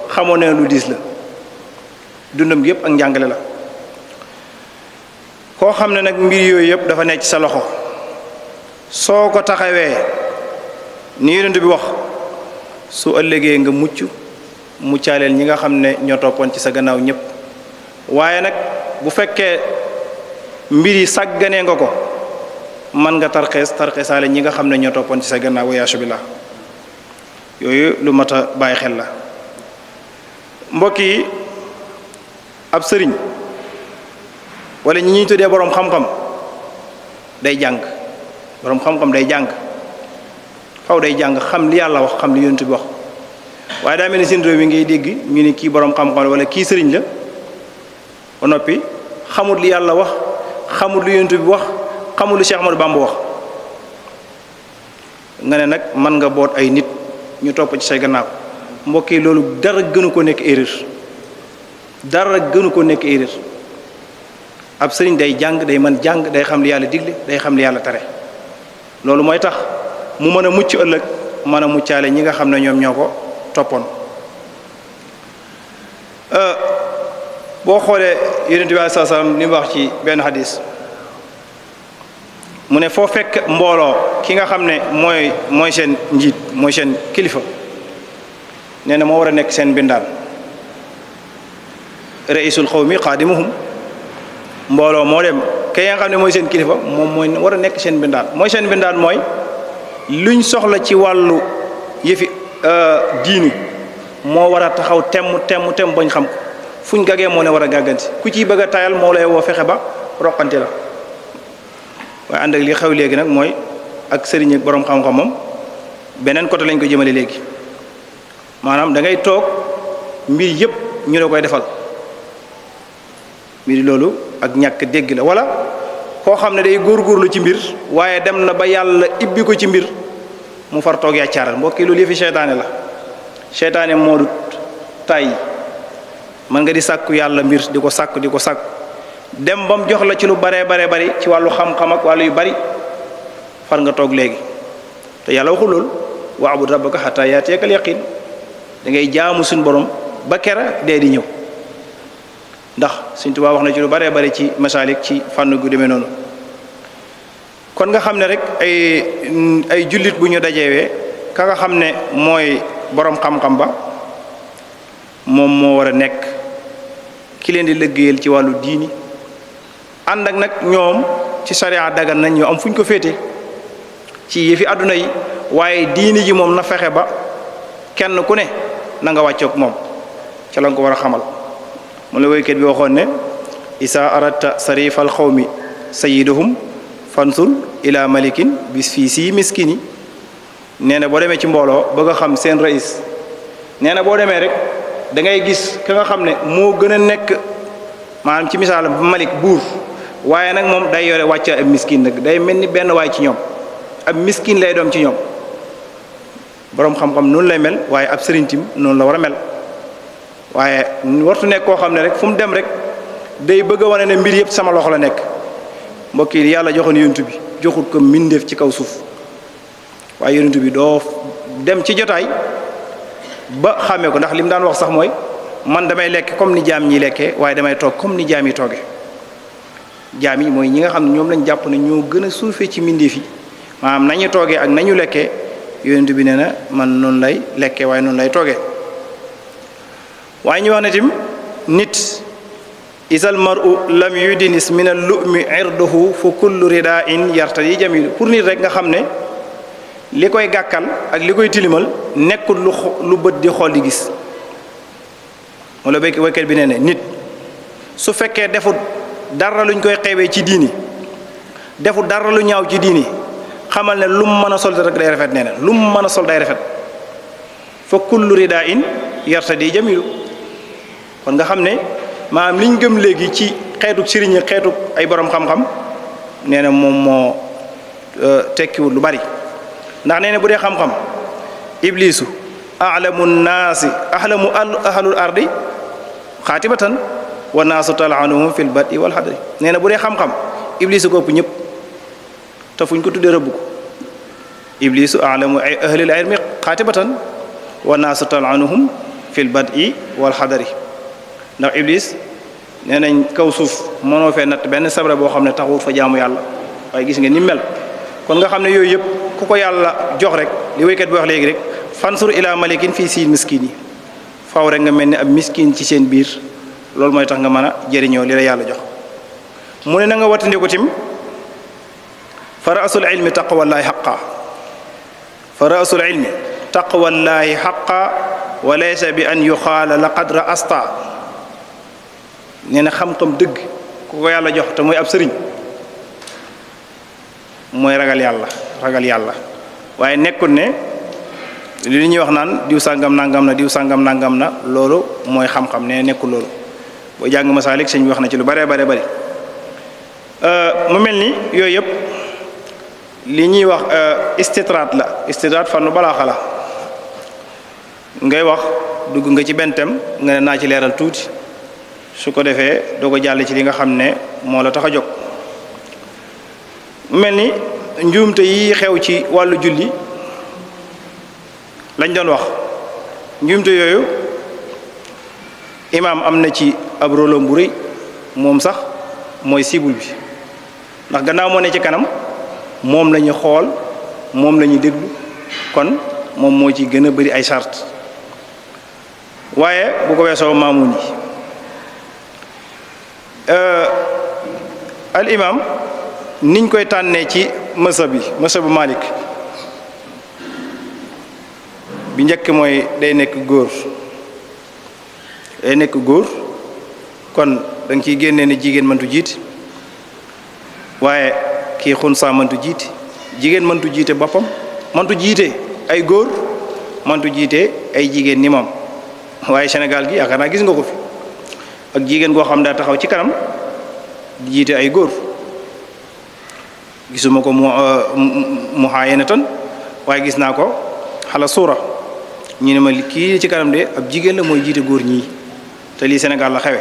xamoo ne lu diis la dundam gi yëpp ak njàngale la koo xam ne nag mbir yooyu yëpp dafa nekk ci sa loxo soo ko taxawee ni yonent bi wax su ëllëgee nga muccaaleel ñi nga xam ne ñoo toppoon ci sa gannaaw ñëpp waaye nag bu fekkee mbir yi sàgganee nga ko man nga tarxeesaale ñi nga xam ne ñoo toppoon ci sa gannaaw wayaasu billah yooyu lu mat a bàyyi xel la mbokk yi ab sëriñ wala ñi ñuy tuddee boroom xam-xam day jàng boroom xam-xam day jàng faw day jàng xam li yàlla wax xam li yonent bi wax waaye daa mel ni seen réew mi ngay dégg ñu ni kii boroom xam-xam wala kii sëriñ la ba noppi xamut li yàlla wax xamut li yonent bi wax xamul lu Cheikh Ahmadou Bamba wax nga ne nag mën nga boot ay nit ñu topp ci say gannaaw mbokk yi loolu dara gënu ko nekk erreur ab sëriñ day jàng day mën jàng day xam li yàlla digle day xam li yàlla tere loolu mooy tax mu mën a mucc ëllëg mën a muccaale ñi nga xam ne ñoom ñoo ko toppoon boo xoolee yonent bi sallallahu alayhi wasallam li mu wax ci benn hadis mu ne foo fekk mbooloo ki nga xam ne mooy seen njiit mooy seen kilifa nee na moo war a nekk seen mbindaan raisul xawmi xaadimuhum mbooloo moo dem ki nga xam ne mooy seen kilifa moom mooy war a nekk seen mbindaan mooy luñ soxla ci wàllu yëfi diini moo war a taxaw temm bañ xam ko fuñ gagee moo ne war a gàgganti ku ciy bëgg a tayal moo lay woo fexe ba roqante la waaye ànd ak li xew léegi nag mooy ak sëriñ ak borom xam-xam moom beneen côté lañ ko jëmale léegi maanaam da ngay toog mbir yëpp ñu la koy defal mbir loolu ak ñàkk dégg la wala koo xam ne day góorgóorlu ci mbir waaye dem na ba yàlla ibbi ko ci mbir mu far toog yàccaaral mbokk yi loolu yëfi seytaane la seytaane moo du tay mën nga di sàkku yàlla mbir di ko sàkku dem ba mu jox la ci lu baree bari ci wàllu xam-xam ak wàllu yu bari far nga toog léegi te yàlla waxul lool wa'bud rabbaka hattaa ya'tiyakal yaqiin da ngay jaamu suñ borom ba kera dee di ñëw ndax Sëriñ Tuubaa wax na ci lu baree bari ci masaalik ci fànn gu demee noonu kon nga xam ne rek ay jullit bu ñu dajewee ka nga xam ne mooy borom xam-xam ba moom moo war a nekk ki leen di liggéeyal ci wàllu diini ànd ak nag ñoom ci sariya dagan nañ ñoo am fu ñu ko féete ci yëfi àdduna yi waaye diini ji moom na fexe ba kenn ku ne na nga wàccoog moom ca la nga ko war a xamal mu la woykat bi waxoon ne isa aradta sarifal xawmi sayyiduhum fansul ila malikin bis fii si miskini nee na boo demee ci mbooloo bëgg a xam seen rais nee na boo demee rek da ngay gis ka nga xam ne moo gën a nekk maanaam ci misaal malik buur waaye nag moom day yore wàcc ab miskin nag day mel ni benn waay ci ñoom ab miskin lay doom ci ñoom boroom xam-xam noonu lay mel waaye ab sëriñtim noonu la war a mel waaye wartu nekk koo xam ne rek fu mu dem rek day bëgg a wane ne mbir yëpp sama loxo la nekk mbokk yi yàlla joxoon yonent bi joxut ko mbindeef ci kaw suuf waaye yonent bi doo dem ci jotaay ba xàmmee ko ndax li mu daan wax sax mooy man damay lekk comme ni jaam ñi lekkee waaye damay toog comme ni jaam yi toogee jaam yi mooy ñi nga xam ne ñoom lañ jàpp ne ñoo gën a suufee ci mbindeef yi maanaam nañu toogee ak nañu lekkee yonent bi nee na man noonu lay lekkee waaye noonu lay toogee waaye ñu wax ne tim nit isal mar'u lam yudinis min al lu'mi irduhu fa kullu rida'in yartadi jamil pour nit rek nga xam ne li koy gàkkal ak li koy tilimal nekkul lu bët di xool di gis wala béykat bi nee ne nit su fekkee defut dara luñ koy xeebee ci diini defut dara lu ñaaw ci diini xamal ne lu mu mën a sol rek day rafet nee na lu mu mën a sol day rafet fa kullu rida'in yartadi jamilu kon nga xam ne maanaam liñ gëm léegi ci xeetu sëriñ xeetu ay borom xam-xam nee na moom moo tekkiwul lu bari ndax nee na bu dee xam-xam iblisu a'lamu naasi ahlamu ahlul ardi xaatibatan wa naasu tal'anuhum fil bad'i wal hadri nee na bu dee xam-xam iblisu ko ëpp ñëpp te fuñ ko tuddee rëbb ko iblisu a'lamu ahlil ilmi xaatibatan wa naasu tal'anuhum fil bad'i wal hadri ndax iblis nee nañ kaw suuf mënoo fee natt benn sabre boo xam ne taxawut fa jaamu yàlla waaye gis nga ni mel kon nga xam ne yooyu yëpp ku ko yàlla jox rek li waykat bi wax léegi rek fansur ila malikin fii si miskin yi faw rek nga mel ni ab miskin ci seen biir loolu mooy tax nga mën a jëriñoo li la yàlla jox mu ne na nga wattandiku tim fa ra'sul ilmi taqwallaahi xaqa fa ra'sul ilmi taqwallaahi xaqa wa laysa bi an yuxaala laqad ra'asta nee na xam-xam dëgg ku ko yàlla jox te mooy ab sëriñ mooy ragal yàlla waaye nekkul ne li ñuy wax naan diw sàngam nangam na diw sàngam nangam na loolu mooy xam-xam ne nekkul loolu boo jàng masaalik sëñ bi wax na ci lu bare bari mu mel ni yooyu yëpp li ñuy wax istitraat fannu balaaxa la ngay wax dugg nga ci benn thème nga ne naa ci leeral tuuti su ko defee doo ko jàll ci li nga xam ne moo la tax a jóg. mel ni njuumte yi xew ci wàllu julli lañ doon wax njuumte yooyu imaam am na ci ab rôle bu rëy moom sax mooy cible bi ndax gannaaw moo ne ci kanam moom la ñu xool moom la ñu déglu kon moom moo ci gën a bari ay charte waaye bu ko weesoo maamun yi al imam niñ koy tànnee ci mësabu Malik bi njëkk mooy day nekk góor kon da nga ciy génnee ni jigéen mëntu jiit waaye kii xunsa mëntu jiit jigéen mëntu jiite boppam mëntu jiite ay góor mëntu jiite ay jigéen ni moom waaye Sénégal gi yaakaar naa gis nga ko fi ak jigéen goo xam daa taxaw ci kanam di jiite ay góor gisuma ko mu xaayena tan waaye gis naa ko xala suura ñu ne ma kii ci kanam de ab jigéen la mooy jiite góor ñii te lii Sénégal la xewe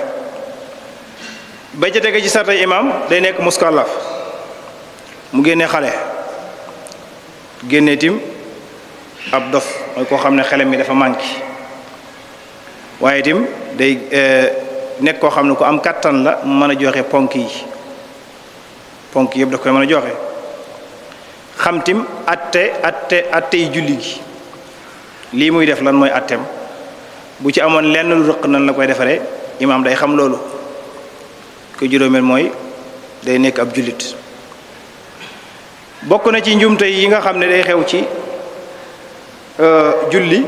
ba ca tege ci sartay imam day nekk muskallaf mu génne xale génne tim ab dof mooy koo xam ne xelam mi dafa manqué waaye tim day nekk koo xam ne ku am kattan la mën a joxe ponk yëpp daf koy mën a joxe xam tim atte yi julli gi lii muy def lan mooy atteem bu ci amoon lenn lu rëq nan la koy defaree imaam day xam loolu ko juróomeel mooy day nekk ab jullit bokk na ci njuumte yi nga xam ne day xew ci julli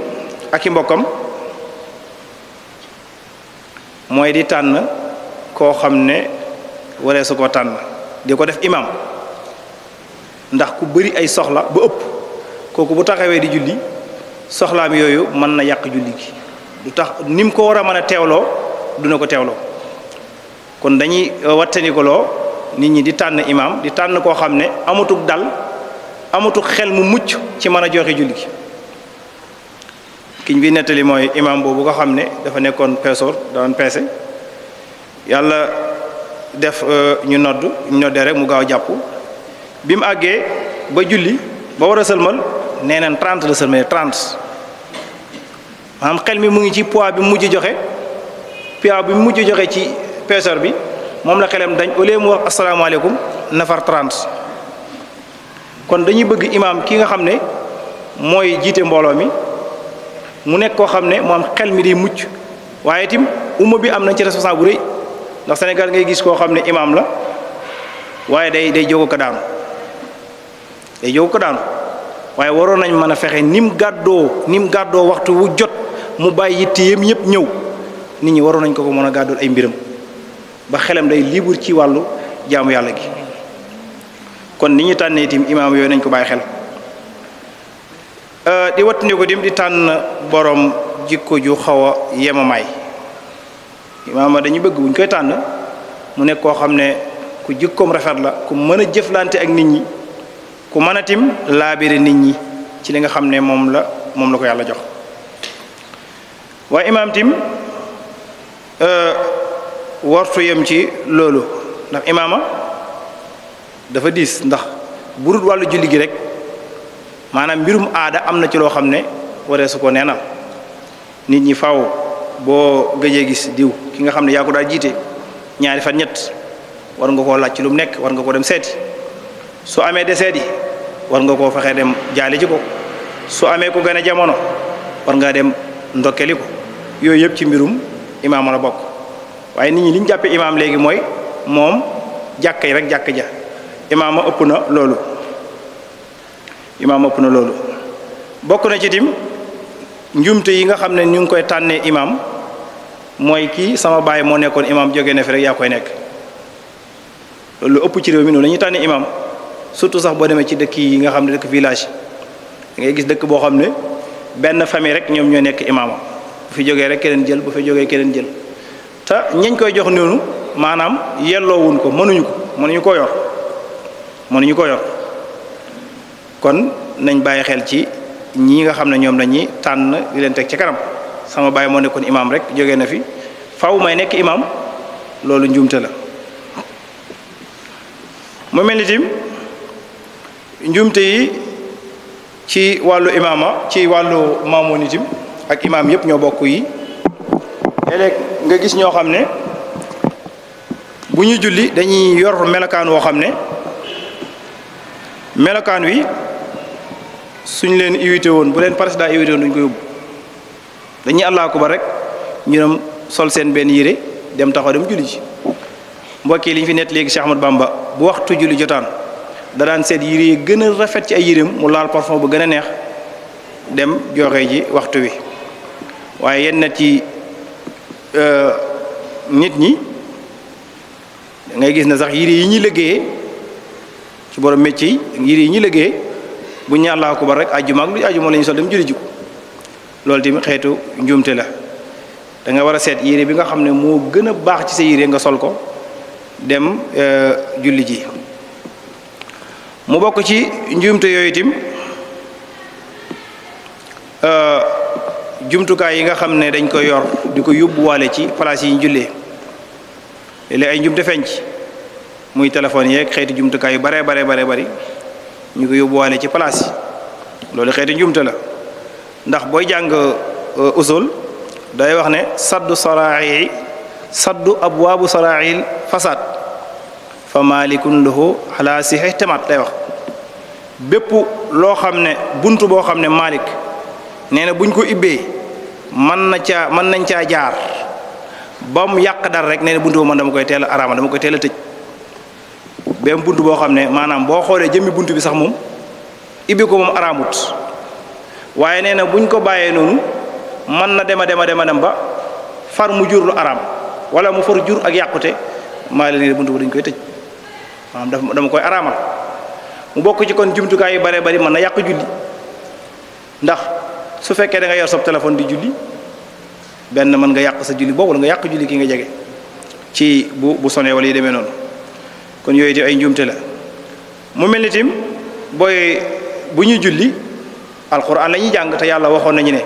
ak i mbokkam mooy di tànn koo xam ne waree su ko tànn di ko def imam ndax ku bari ay soxla ba ëpp kooku bu taxawee di julli soxlaam yooyu mën na yàq julli gi du tax ni mu ko war a mën a teewloo duna ko teewloo kon dañuy wattanikoloo nit ñi di tànn imam di tànn koo xam ne amatuk dal amatuk xel mu mucc ci mën a joxe julli gi kiñ bi nettali mooy imam boobu nga xam ne dafa nekkoon peesoor daan peese yàlla def ñu noddee rek mu gaaw jàpp bi mu àggee ba julli ba war a sëlmal nee neen 30 la sëlmal 30 maanaam xel mi mu ngi ci poids bi mu mujj joxe ci peesor bi moom la xelam dañ au lieu mu wax asalaamaaleykum nafar 30 kon dañuy bëgg imam ki nga xam ne mooy jiite mbooloo mi mu nekk koo xam ne moom xel mi di mucc waaye itam umma bi am nañ ci responsable bu rëy ndax Sénégal ngay gis koo xam ne imam la waaye day jóg ko daanu waaye waroon nañ mën a fexe ni mu gàddoo waxtu wu jot mu bàyyi yitteem yëpp ñëw nit ñi waroon nañ ko mën a gàddool ay mbiram ba xelam day libre ci wàllu jaamu yàlla gi kon ni ñu tànnee itam imaam yooyu nañ ko bàyyi xel di wattandi ko dim di tànn borom jikko ju xaw a yemamaay imaama dañu bëgg buñ koy tànn mu nekk koo xam ne ku jikkoom rafet la ku mën a jëflante ak nit ñi ku mën a tim laabire nit ñi ci li nga xam ne moom la ko yàlla jox waaye imaam tim wartu yem ci loolu ndax imaama dafa diis ndax burut wàllu julli gi rek maanaam mbirum aada am na ci loo xam ne waree su ko neenal nit ñi faaw boo gëjee gis diw ki nga xam ne yaa ko daal jiite ñaari fan ñett war nga koo laaj ci lu mu nekk war nga ko dem seeti su amee deseet yi war nga koo fexee dem jaali ci ko su amee ko gën a jamono war ngaa dem ndokkeli ko yooyu yëpp ci mbirum imaam la bokk waaye nit ñi li ñu jàppee imaam léegi mooy moom jàkka yi rek jàkk ja imaam ëpp na loolu bokk na ci tim njumte yi nga xam ne ñu ngi koy tànnee imaam mooy kii sama baay moo nekkoon imaam jóge na fi rek yaa koy nekk loolu ëpp ci réew mi noonu la ñuy tànnee imaam surtout sax boo demee ci dëkk yi nga xam ne dëkk village da ngay gis dëkk boo xam ne benn famille rek ñoom ñoo nekk imaam bu fi jógee rek keneen jël bu fi jógee keneen jël te ñañ koy jox noonu maanaam yelloowuñ ko mënuñu ko yor kon nañ bàyyi xel ci ñii nga xam ne ñoom lañuy tànn di leen teg ci kanam sama baay moo nekkoon imaam rek jógee na fi faw may nekk imaam loolu njuumte la mu mel ni tim njuumte yi ci wàllu imaama ci wàllu maamoon itim ak imaam yëpp ñoo bokk yi léeg-léeg nga gis ñoo xam ne bu ñuy julli dañuy yor melokaan woo xam ne melokaan wi suñ leen invité woon bu leen président invité woon duñ ko yóbbu dañuy Allaahu akbar rek ñu dem sol seen benn yére dem taxaw dem julli ji mbokk yi li ñu fi nett léegi Cheikh Ahmad Bamba bu waxtu julli jotaan da daan seet yére yi gën a rafet ci ay yéreem mu laal parfum bu gën a neex dem joxe ji waxtu wi waaye yenn ci nit ñi da ngay gis ne sax yére yi ñuy liggéeyee ci borom métier yi yére yi ñuy liggéeyee bu ñu Allaahu akbar rek àjjuma ak lu àjjuma la ñu sol dem julli ji ko loolu tamit xeetu njuumte la da nga war a seet yére bi nga xam ne moo gën a baax ci sa yére nga sol ko dem julli ji mu bokk ci njuumte yooyu tim jumtukaay yi nga xam ne dañ koy yor di ko yóbbuwaale ci place yi ñu jullee léeg-léeg ay njuumte feeñ ci muy téléphone yeeg xeeti jumtukaay yu bare bari ñu ko yóbbuwaale ci place yi loolu xeeti njuumte la ndax booy jàng usul day wax ne saddu abwaabu saraail fasad fa malikun lahu ala sihih tamat lay wax bépp loo xam ne buntu boo xam ne Malik nee na buñ ko ibbee mën nañ caa jaar ba mu yàq dara rek nee na buntu boo man dama koy teel a araama dama koy teel a tëj benn buntu boo xam ne maanaam boo xoolee jëmmi buntu bi sax moom ibbi ko moom araamut waaye nee na buñ ko bàyyee noonu mën na dem ba far mu jur lu araam wala mu far jur ak yàqute maa leen ne buntu ba dañ koy tëj maanaam dama koy araamal mu bokk ci kon jumtukaay yu bare bari mën na yàq julli ndax su fekkee da nga yor sa téléphone di julli benn mën nga yàq sa julli boobu wala nga yàq julli ki nga jege ci bu sonee wala yi demee noonu kon yooyu di ay njuumte la mu mel ni tim bu ñuy julli alquran la ñuy jàng te yàlla waxoon nañu ne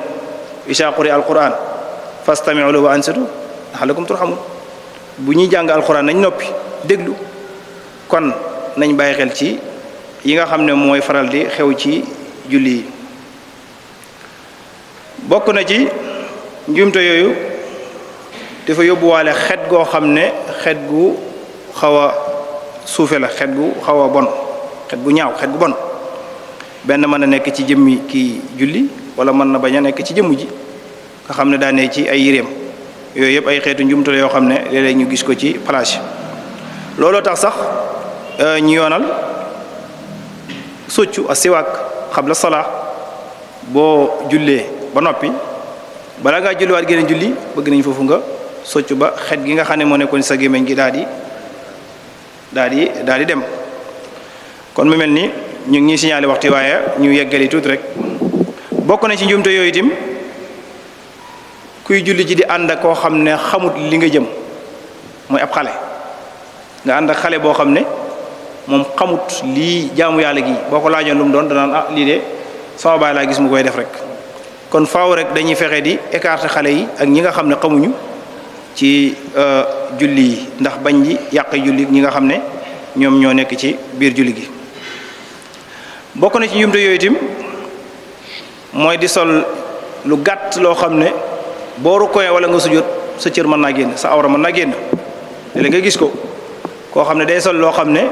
isa quri alquran fastami'u lahu wa ansitu la'allakum turhamun bu ñuy jàng alquran nañ noppi déglu kon nañ bàyyi xel ci yi nga xam ne mooy faral di xew ci julli yi bokk na ci njuumte yooyu dafa yóbbuwaale xet goo xam ne xet gu xaw a suufe la xet gu xaw a bon xet gu ñaaw xet gu bon benn mën na nekk ci jëmmi kii julli wala mën na bañ a nekk ci jëmm ji nga xam ne daa ne ci ay yéreem yooyu yëpp ay xeetu njuumte la yoo xam ne léeg-léeg ñu gis ko ci plage looloo tax sax ñu yoonal soccu a siwaak xabla salaa boo jullee ba noppi bala ngaa julliwaat geneen julli bëgg nañ foofu nga soccu ba xet gi nga xam ne moo nekkoon sa gémmiñ gi daal di dem kon mu mel ni ñu ngi ñuy signalé waxtu waaye ñu yeggali tuuti rek bokk na ci njuumte yooyu itam kuy julli ji di ànd ak koo xam ne xamut li nga jëm mooy ab xale nga ànd ak xale boo xam ne moom xamut lii jaamu yàlla gi boo ko laajoon lu mu doon danaan lii de sama baay laa gis mu koy def rek kon faaw rek dañuy fexe di écarter xale yi ak ñi nga xam ne xamuñu ci julli yi ndax bañ ji yàq julli ñi nga xam ne ñoom ñoo nekk ci biir julli gi bokk na ci njuumte yooyu itam mooy di sol lu gàtt loo xam ne boo rukkooyee wala nga sujjóot sa cër mën naa génn sa awra mën naa génn léeg nga gis ko koo xam ne day sol loo xam ne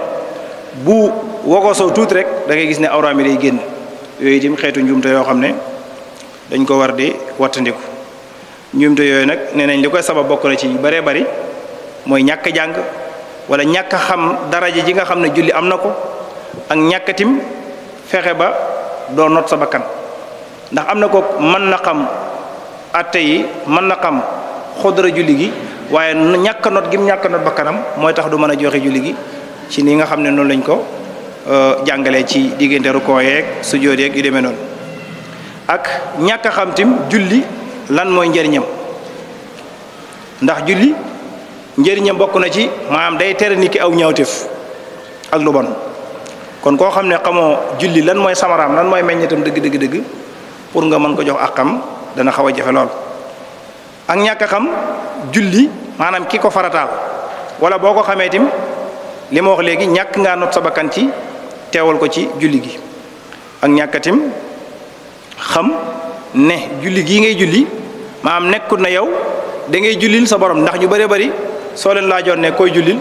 bu wogoo sow tuuti rek da ngay gis ne awra mi day génn yooyu itam xeetu njuumte yoo xam ne dañ ko war di wattandiku njuumte yooyu nag nee nañ li koy sabab bokk na ci yu baree bari mooy ñàkk jàng wala ñàkk xam daraja ji nga xam ne julli am na ko ak ñàkkatim fexe ba doo not sa bakkan ndax am na ko mën na xam atte yi mën na xam xodra julli gi waaye ñàkk not gim ñàkk not bakkanam mooy tax du mën a joxe julli gi ci ni nga xam ne noonu lañ ko jàngalee ci diggante rukoo yeeg sujjóot yeeg yu demee noonu ak ñàkk a xam tim julli lan mooy njëriñam ndax julli njëriñam bokk na ci maanaam day tere nit ki aw ñaawteef ak lu bon kon koo xam ne xamoo julli lan mooy samaraam lan mooy meññetam dëgg pour nga mën ko jox ak xam dana xaw a jafe lool ak ñàkk a xam julli maanaam ki ko farataal wala boo ko xamee tim li ma wax léegi ñàkk ngaa not sa bakkan ci teewal ko ci julli gi ak ñàkkatim xam ne julli gii ngay julli maanaam nekkut na yow da ngay jullil sa borom, ndax ñu bëree bëri soo leen laajoon ne koy jullil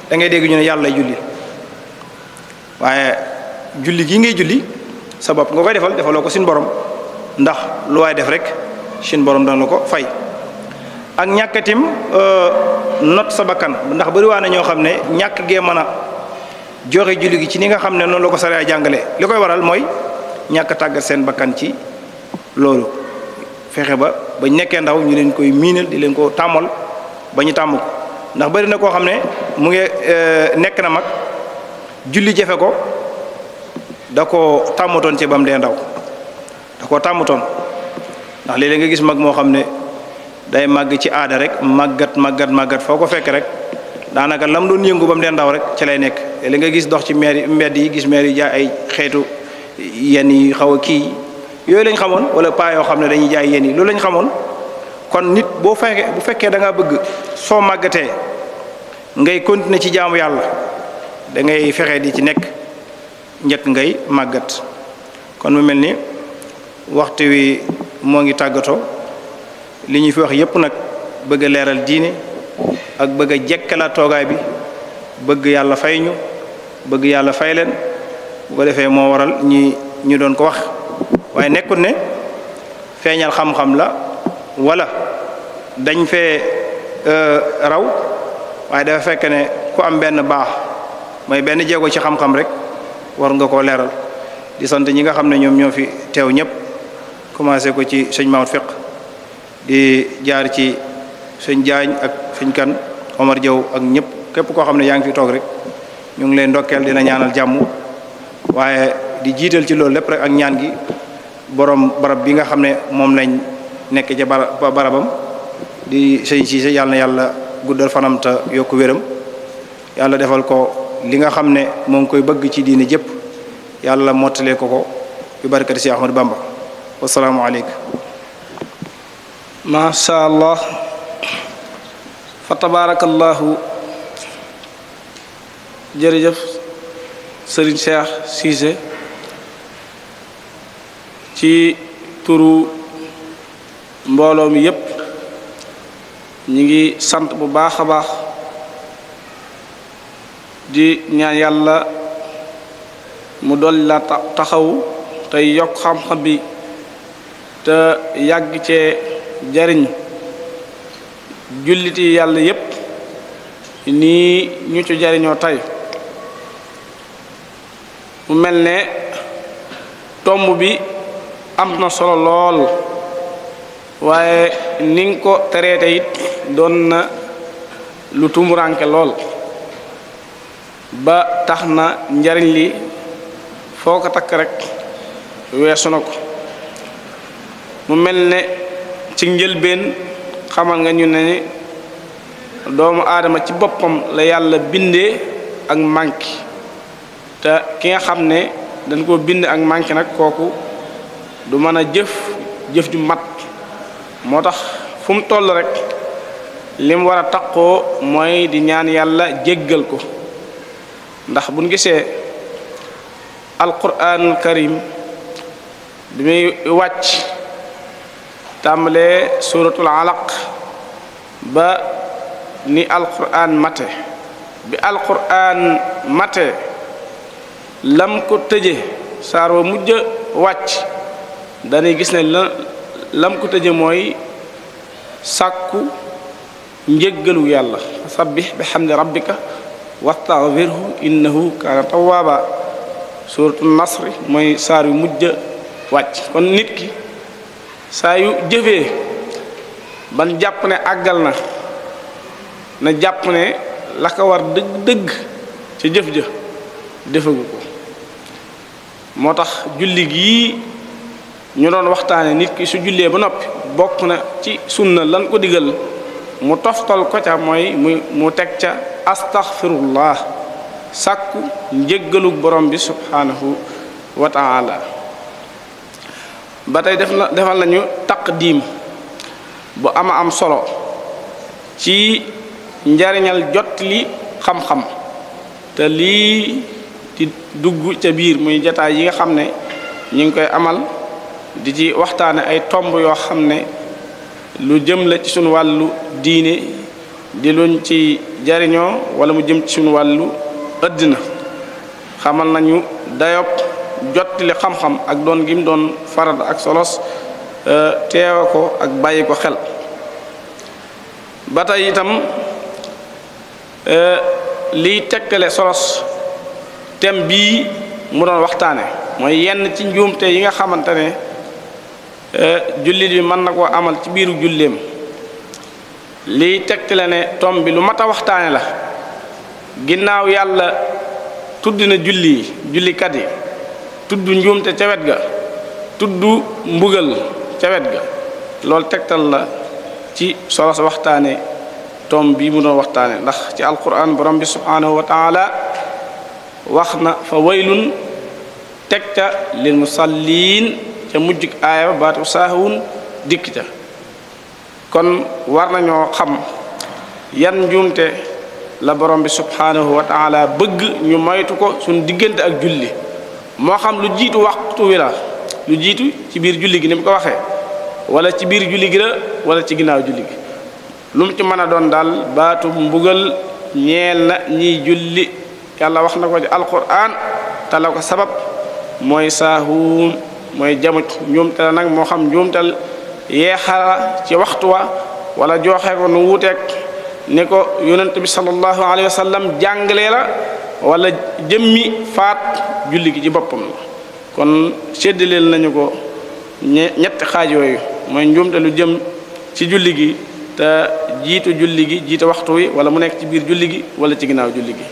da ngay dégg ñu ne yàlla lay jullil, waaye julli gii ngay julli sa bopp nga koy defaloo ko suñu borom, ndax lu waay def rek suñu borom dana la ko fay. ak ñàkkatim not sa bakkan, ndax bëri waa na ñoo xam ne ñàkk gee mën a joxe julli gi ci ni nga xam ne noonu la ko sariya jàngale li koy waral mooy ñàkk tàggat seen bakkan ci loolu, fexe ba bañ nekkee ndaw ñu leen koy miinal di leen ko tàmmal ba ñu tàmm ko. ndax bëri na koo xam ne mu ngi nekk na mag julli jafe ko da ko tàmmatoon ci bam dee ndaw da koo tàmmatoon, ndax léeg-léeg nga gis mag moo xam ne day màgg ci aada rek màggat foo ko fekk rek daanaka lam doon yëngu ba mu dee ndaw rek ci lay nekk. léeg nga gis dox ci mbedd yi gis maire yi jaay ay xeetu yenn yi xaw a kii yooyu lañ xamoon, wala paa yoo xam ne dañuy jaay yenn yi loolu lañ xamoon. kon nit bu fekkee da ngaa bëgg soo màggatee ngay continuer ci jaamu yàlla da ngay fexe di ci nekk njëkk ngay màggat. kon mu mel ni waxtu wi moo ngi tàggatoo, li ñu fi wax yépp nag bëgg a leeral diine ak bëgg a jekkalaat toogaay bi, bëgg yàlla fay ñu, bëgg yàlla fay leen, bu ko defee moo waral ñu doon ko wax. waaye nekkul ne feeñal xam-xam la wala dañ fee raw, waaye dafa fekk ne ku am benn baax mooy benn jéego ci xam-xam rek war nga koo leeral. di sant ñi nga xam ne ñoom ñoo fi teew ñëpp, commencé ko ci sëñ Maodo Fiq, di jaar ci sëñ Jaañ ak sëñ Kan Omar Diaw ak ñëpp képp koo xam ne yaa ngi fi toog rek ñu ngi leen ndokkeel dina ñaanal jàmm, waaye di jiital ci loolu lépp rek ak ñaan gi borom barab bi nga xam ne moom lañ nekk ca barabam di sëñ Siise, yàlla na yàlla guddal fanam te yokk wéram, yàlla defal ko li nga xam ne moo ngi koy bëgg ci diine jëpp, yàlla mottalee ko bi barakati si Ahmadu Bamba. wasalaamu aleykum. masha allah fa tabarakallahu. jërëjëf Serigne Cheikh Cissé ci turu mbooloo mi yépp ñi ngi sant bu baax a baax di ñaan yàlla mu dolli la taxawu tey yokk xam-xam bi te yàgg cee jariñ julliti yàlla yépp nii ñu ci jariñoo tey. mu mel ne tomb bi am na solo lool, waaye ni nga ko traité it doon na lu tumuranke lool, ba tax na njariñ li foo ko takk rek weesu na ko. mu mel ne ci njëlbeen xamal nga ñu ne ni doomu aadama ci boppam la yàlla bindee ak manki, te ki nga xam ne dañ koo bind ak manki nag kooku du mën a jëf ju mat. moo tax fu mu toll rek lim war a taqoo mooy di ñaan yàlla jéggal ko, ndax buñ gisee alquranul karim bi muy wàcc tàmbalee suratul alaq ba ni alquran mate, bi alquran mate lam ko tëje saar wa mujj wàcc dañuy gis ne lam ko tëje mooy sàkku njéggalu yàlla, sabbih bihamdi rabbika wastaghfirhu innahu kaana tawwaaba. suratul nasri mooy saar yu mujj wàcc. kon nit ki saa yu jëfee ban jàpp ne àggal na jàpp ne la ko war dëgg-dëgg ci jëf ja defagu ko. moo tax julli gii ñu doon waxtaane nit ki su jullee ba noppi bokk na ci sunna lan ko digal mu toftal ko ca mooy mu teg ca astaghfirullah, sàkku njéggalu borom bi subhanahu wa ta'ala. ba tey defal nañu taqdim bu am solo ci njariñal jot li xam-xam, te lii di dugg ca biir muy jataay yi nga xam ne ñu ngi koy amal di ci waxtaane ay tomb yoo xam ne lu jëm la ci sunu wàllu diine di luñ ci jariñoo wala mu jëm ci sunu wàllu ëddina xamal nañu dayob jottali xam-xam ak doon gim doon farad ak solos teewa ko ak bàyyi ko xel ba tey itam liy tekkale solos thème bii mu doon waxtaane mooy yenn ci njuumte yi nga xamante ne jullit bi mën na koo amal ci biiru julleem liy tekkale ne tom bi lu mat a waxtaane la ginnaaw yàlla tudd na jullikat yi tudd njuumte ca wet ga tudd mbugal ca wet ga loolu tegtal la ci solos waxtaane tom bii mu doon waxtaane ndax ci alquran borom bi subhanahu wa taala wax na fa waylun teg ca lil musalliin ca mujjug aaya baatu saahun dikk ca kon war nañoo xam yan njuumte la borom bi subhanahu wa taala bëgg ñu moytu ko suñ diggante ak julli moo xam lu jiitu waxtu wi la lu jiitu ci biir julli gi ni mu ko waxee wala ci biir julli gi la wala ci ginnaaw julli gi lu mu ci mën a doon daal baatu mbugal ñeel na ñiy julli yàlla wax na ko ci alquran te la ko sabab mooy saahuun mooy jamuj njuumte la nag moo xam njuumtal yeexala ci waxtu wa wala joxe ko nu wuuteeg ni ko yonent bi sallallahu alayhi wa sallam jàngalee la wala jëmmi faat julli gi ci boppam la kon séddaleel nañu ko ñetti xaaj yooyu mooy njuumte lu jëm ci julli gi te jiitu julli gi jiitu waxtu wi wala mu nekk ci biir julli gi wala ci ginnaaw julli gi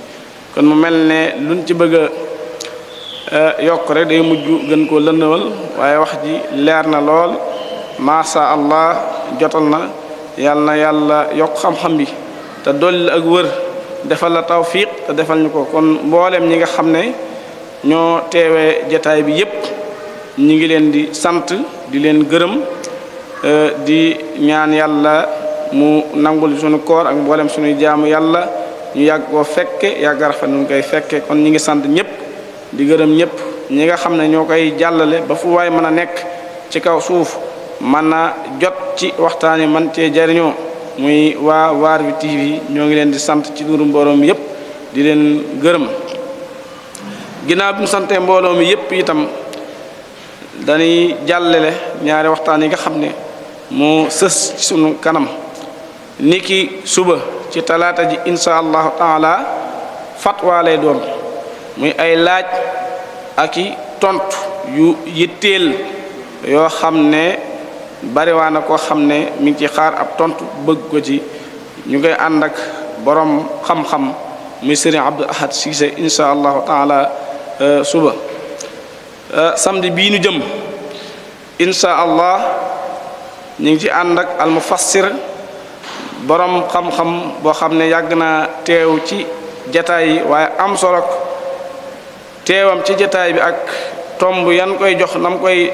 kon mu mel ne luñ ci bëgg a yokk rek day mujj gën koo lëndawal waaye wax ji leer na lool masha Allah jotal na yàlla yokk xam-xam bi te dolli ak wër defal la tawfiq te defal ñu ko kon mboolem ñi nga xam ne ñoo teewee jataay bi yépp ñi ngi leen di sant di leen gërëm di ñaan yàlla mu nangul suñu koor ak mboolem suñuy jaamu yàlla ñu yàgg koo fekke yàgg rafet nu koy fekke kon ñi ngi sant ñëpp di gërëm ñëpp ñi nga xam ne ñoo koy jàllale ba fu waay mën a nekk ci kaw suuf mën a jot ci waxtaan yi man cee jariñoo muy waa Waarwi TV ñoo ngi leen di sant ci turu mbooloo mi yëpp di leen gërëm ginnaaw bi mu santee mbooloo mi yëpp itam dañuy jàllale ñaari waxtaan yi nga xam ne moo sës ci sunu kanam niki suba ci talaata ji insha allahu taala fatwa lay doon muy ay laaj ak i tontu yu yitteel yoo xam ne bariwaa na koo xam ne mi ngi ci xaar ab tontu bëgg ko ci ñu koy ànd ak borom xam-xam muy sëriñ Abdou Ahad Cissé insha allahu taala suba samedi bii nu jëm insha allah ñu ngi ci ànd ak al mufassir borom xam-xam boo xam ne yàgg naa teew ci jataay yi waaye am solo teewam ci jataay bi ak tomb yan koy jox nam koy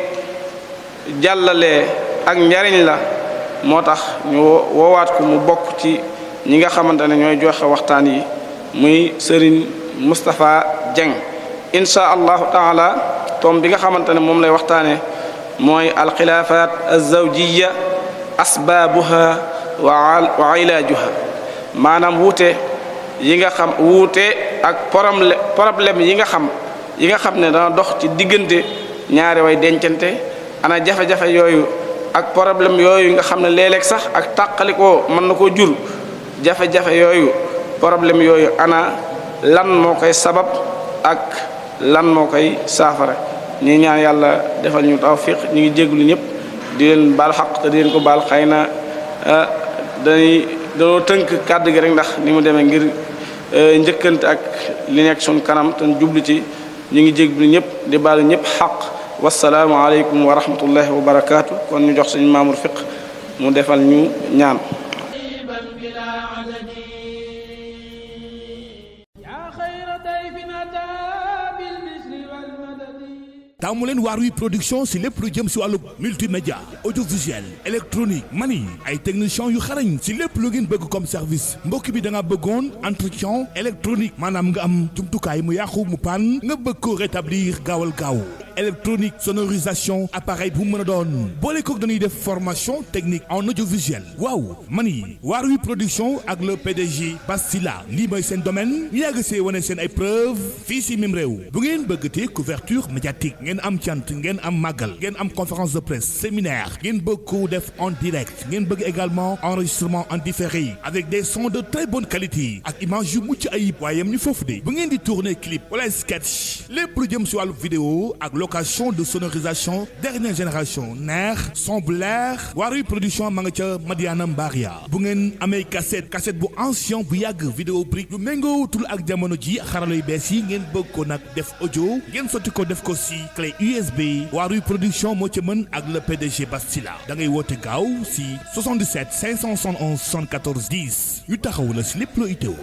jàllalee ak njariñ la moo tax ñu woowaat ko mu bokk ci ñi nga xamante ne ñooy joxe waxtaan yi muy Serigne Moustapha Dieng insha allahu taala tomb bi nga xamante ne moom lay waxtaane mooy alxilaafaat azawjiya asbaabuha wa ilaajuha maanaam wuute yi nga xam wuute ak problème yi nga xam ne dana dox ci diggante ñaari way dencante ana jafe-jafe yooyu ak problème yooyu nga xam ne léeg-léeg sax ak tàqalikoo mën na koo jur jafe-jafe yooyu problème yooyu ana lan moo koy sabab ak lan moo koy saafara ñi ñaan yàlla defal ñu tawfiq ñu ngi jéglu ñëpp di leen baal xaq te di leen ko baal xëy na danoo tënk kàddu gi rek ndax ni mu demee ngir njëkkante ak li nekk suñ kanam te jublu ci ñu ngi jéglu ñëpp di baal ñëpp xaq wasalaamu aleykum wa rahmatullahi wa barakaatu kon ñu jox suñu Mamour Fiq mu defal ñu ñaan taamu leen Waarwi production si lépp lu jëm si wàllu multimédia audiovisuel électronique mani ay techniciens yu xarañ si lépp lu ngeen bëgg comme service mbokk bi da nga bëggoon entretien électronique maanaam nga am jumtukaay mu yàqu mu pan nga bëgg ko rétablir gaawal gaaw électronique sonorisation appareil bu mën a doon boole kook dañuy def formation technique en audiovisuel waaw mani Waarwi production ak le PDG Bastila lii mooy seen domaine ñu yàgg see wane seen ay preuve fii si même réew bu ngeen bëgg te couverture médiatique ngeen am cant ngeen am màggal ngeen am conférence de presse séminaire ngeen bëgg ko def en direct ngeen bëgg également enregistrement en différé avec des sons de très bonne qualité ak image yu mucc ayib waaye ñu foofu de bu ngeen di tourner clip wala sketch lépp lu jëm si wàllu vidéo ak location de sonorisation dernière génération neex son bu leer Waarwi production ma nga ca Madiana Mbaria bu ngeen amee cassette bu ancien bu yàgg vidéo brique yu méngootul ak jamono ji xarala yu bees yi ngeen bëgg ko nag def audio ngeen sotti ko def ko si clé USB Waarwi production moo ca mën ak le PDG Bastila da ngay woote gaaw si 77 571 74 10 yu taxaw la si lépp loo itteewu